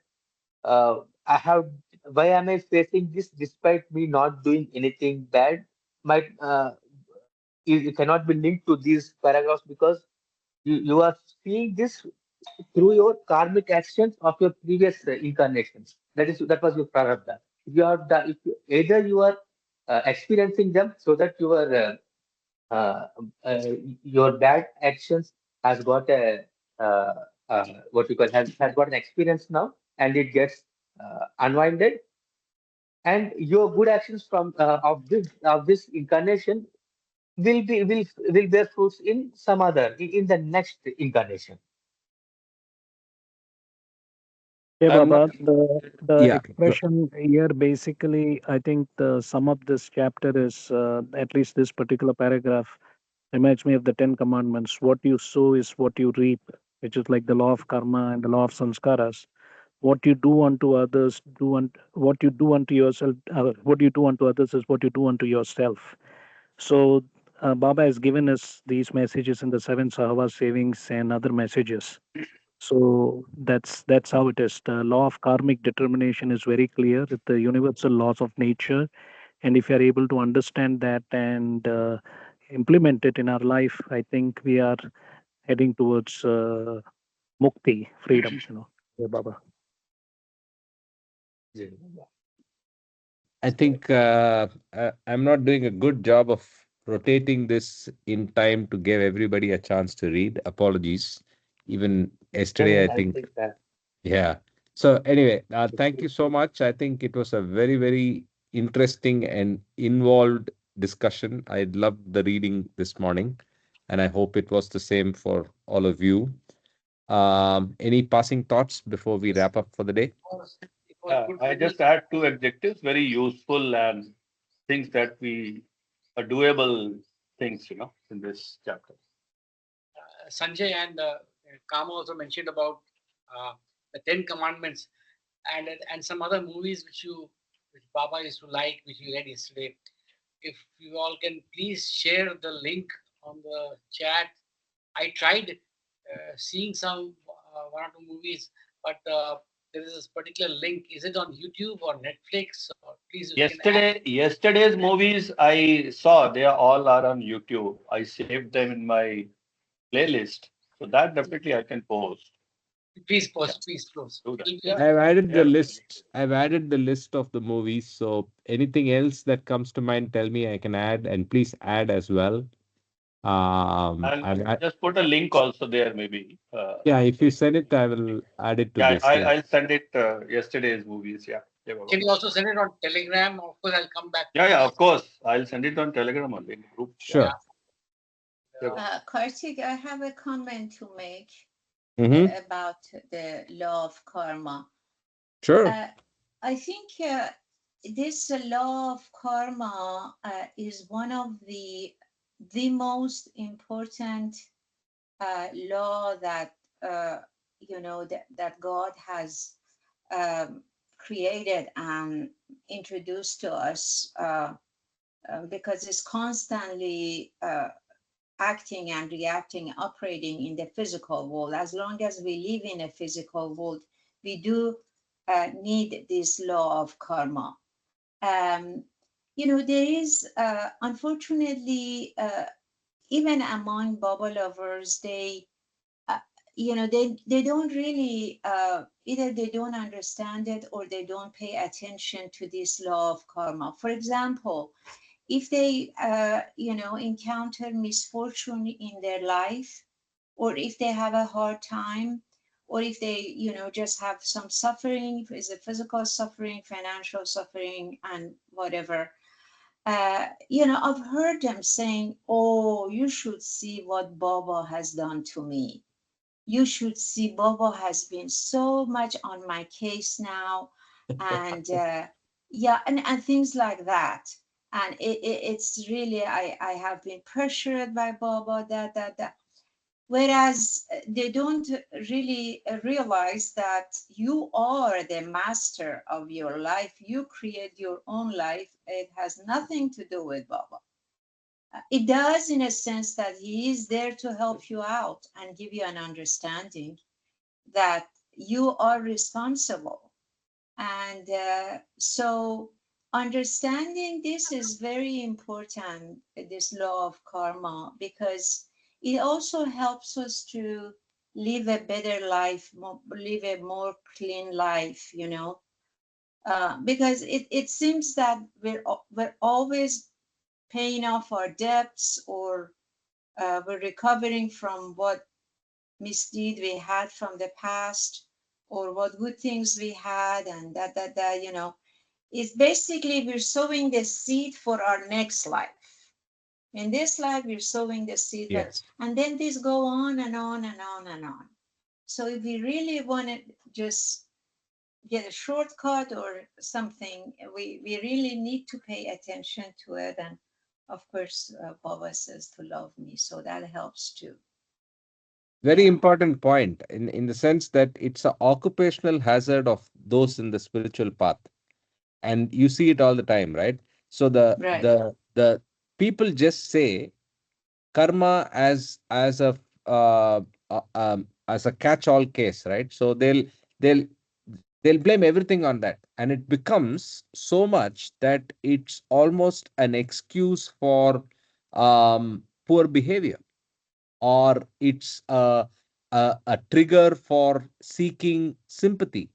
I have why am I facing this despite me not doing anything bad might it cannot be linked to these paragraphs because you are seeing this through your karmic actions of your previous incarnations. That was your prarabdha. If you are if either you are experiencing them so that uh, uh, your bad actions has got a what we call has got an experience now and it gets unwinded and your good actions from of this incarnation will bear fruits in some other in the next incarnation. Yeah, I'm not. Baba, the Yeah. expression here basically, I think the sum of this chapter is at least this particular paragraph reminds me of the Ten Commandments. What you sow is what you reap, which is like the law of karma and the law of sanskaras. What you do unto others, what you do unto yourself, what you do unto others is what you do unto yourself. So, Baba has given us these messages in the seven Sahavas savings and other messages. So that's how it is. The law of karmic determination is very clear. It's the universal laws of nature, and if you are able to understand that and implement it in our life, I think we are heading towards mukti, freedom. Yeah, Baba. I think I'm not doing a good job of rotating this in time to give everybody a chance to read. Apologies. Even No, yesterday, no, I I think, think that yeah. So anyway, it's, thank you so much. I think it was a very, very interesting and involved discussion. I loved the reading this morning, and I hope it was the same for all of you. Any passing thoughts before we wrap up for the day? It was good I just add two adjectives, very useful and things that we are doable things, in this chapter. Sanjay and Kama also mentioned about the Ten Commandments and some other movies which Baba used to like, which we read yesterday. If you all can please share the link on the chat. I tried seeing some one or two movies, but there is this particular link. Is it on YouTube or Netflix? Or please, if you can add. Yesterday's movies I saw, they are all are on YouTube. I saved them in my playlist. So that definitely I can post. Please Yeah, post. Please post. do that. It'll Yeah, I've added the yeah. list. I've added the list of the movies. So anything else that comes to mind, tell me. I can add, and please add as well. I'll I've just put a link also there, maybe. Yeah, if you send it, I will add it to Yeah, this. Yeah, I'll send it yesterday's movies. Yeah. Yeah, Baba. Can you also send it on Telegram? Of course, I'll come back to Yeah, you. of course. I'll send it on Telegram only in group. Yeah. sure. Yeah. Kartik, I have a comment to make Mm-hmm. about the law of karma. Sure. I think this law of karma is one of the most important law that that God has created and introduced to us, because it's constantly acting and reacting, operating in the physical world. As long as we live in a physical world, we do need this law of karma. Um, there is, unfortunately, even among Baba lovers, uh, they don't really, either they don't understand it or they don't pay attention to this law of karma. For example, if they encounter misfortune in their life, or if they have a hard time, or if they just have some suffering, if it's a physical suffering, financial suffering, and whatever, I've heard them saying, oh, you should see what Baba has done to me. You should see Baba has been so much on my case now. And yeah, and things like that. And it's really, I have been pressured by Baba, that. Whereas they don't really realize that you are the master of your life. You create your own life. It has nothing to do with Baba. It does, in a sense, that he is there to help you out and give you an understanding that you are responsible. And so understanding this is very important, this law of karma, because it also helps us to live a better life, live a more clean life, because it seems that we're always paying off our debts, or we're recovering from what misdeed we had from the past, or what good things we had, and that is basically we're sowing the seed for our next life. In this life, we're sowing the seed, Yes. and then this go on and on and on and on. So if we really want to just get a shortcut or something, we really need to pay attention to it. And of course, Baba says to love me, so that helps too. Very Yeah. important point in the sense that it's an occupational hazard of those in the spiritual path. And you see it all the time, right? So Right. the people just say karma as a catch-all case, right? So they'll they'll blame everything on that, and it becomes so much that it's almost an excuse for poor behavior, or it's a trigger for seeking sympathy,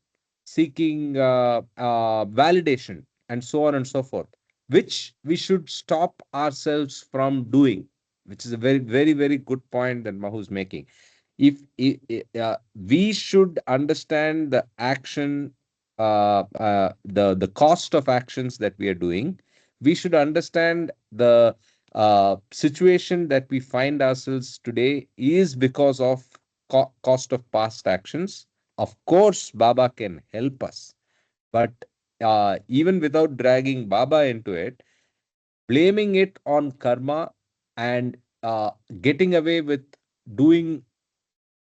seeking validation, and so on and so forth, which we should stop ourselves from doing, which is a very, very, very good point that Mahu's making. If we should understand the action, the cost of actions that we are doing, we should understand the situation that we find ourselves today is because of cost of past actions. Of course, Baba can help us, but even without dragging Baba into it, blaming it on karma and getting away with doing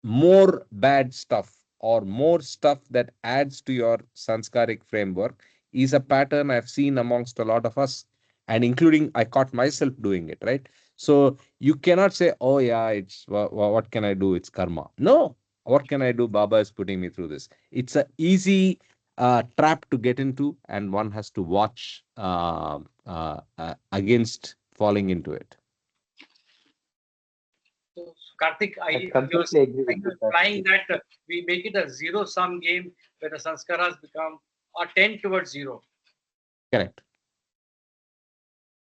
more bad stuff or more stuff that adds to your sanskaric framework is a pattern I've seen amongst a lot of us, and including I caught myself doing it, right? So you cannot say, oh, yeah, it's what can I do? It's karma. No, what can I do? Baba is putting me through this. It's a easy trap to get into, and one has to watch against falling into it. So, Karthik, I you're, completely agree are with you you, implying Karthik. that we make it a zero-sum game where the sanskaras become or tend towards zero? Correct.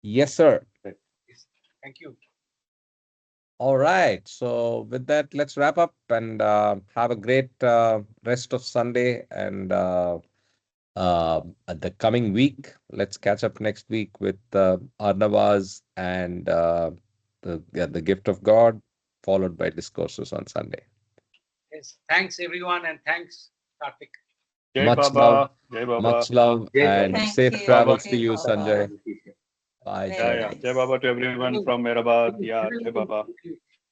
Yes, sir. Yes. Thank you. All right. So with that, let's wrap up and have a great rest of Sunday and the coming week. Let's catch up next week with Arnavaz and the gift of God, followed by discourses on Sunday. Yes. Thanks everyone, and thanks Karthik. Jai Much love, Baba, Jai Baba. much love, Jai and Baba. Thank safe you. travels Jai to you, Baba. Sanjay. Bye, Very Yeah, Jai. yeah. nice. Jai Baba to everyone from Mehrabad. Yeah, Jai Baba.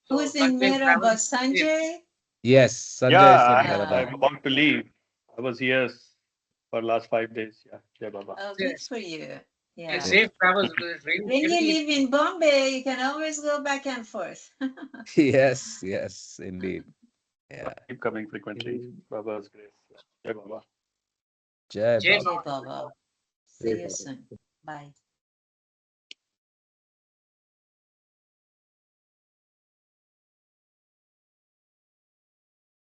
Who's So, in Sanjay Mehrabad? travels safe. Sanjay? Yes, Sanjay is in Yeah, Ah, Hyderabad. I'm about to leave. I was here for last 5 days. Yeah, Jai Baba. oh, good Yes. for you. Yes, Yeah. safe travels because it's raining When you heavily. live in Bombay, you can always go back and forth. Yes, yes, indeed. Yeah. Keep coming frequently. Baba's grace. Jai Baba. Jai Jai Baba. Jai Baba. Baba. See you soon. Bye.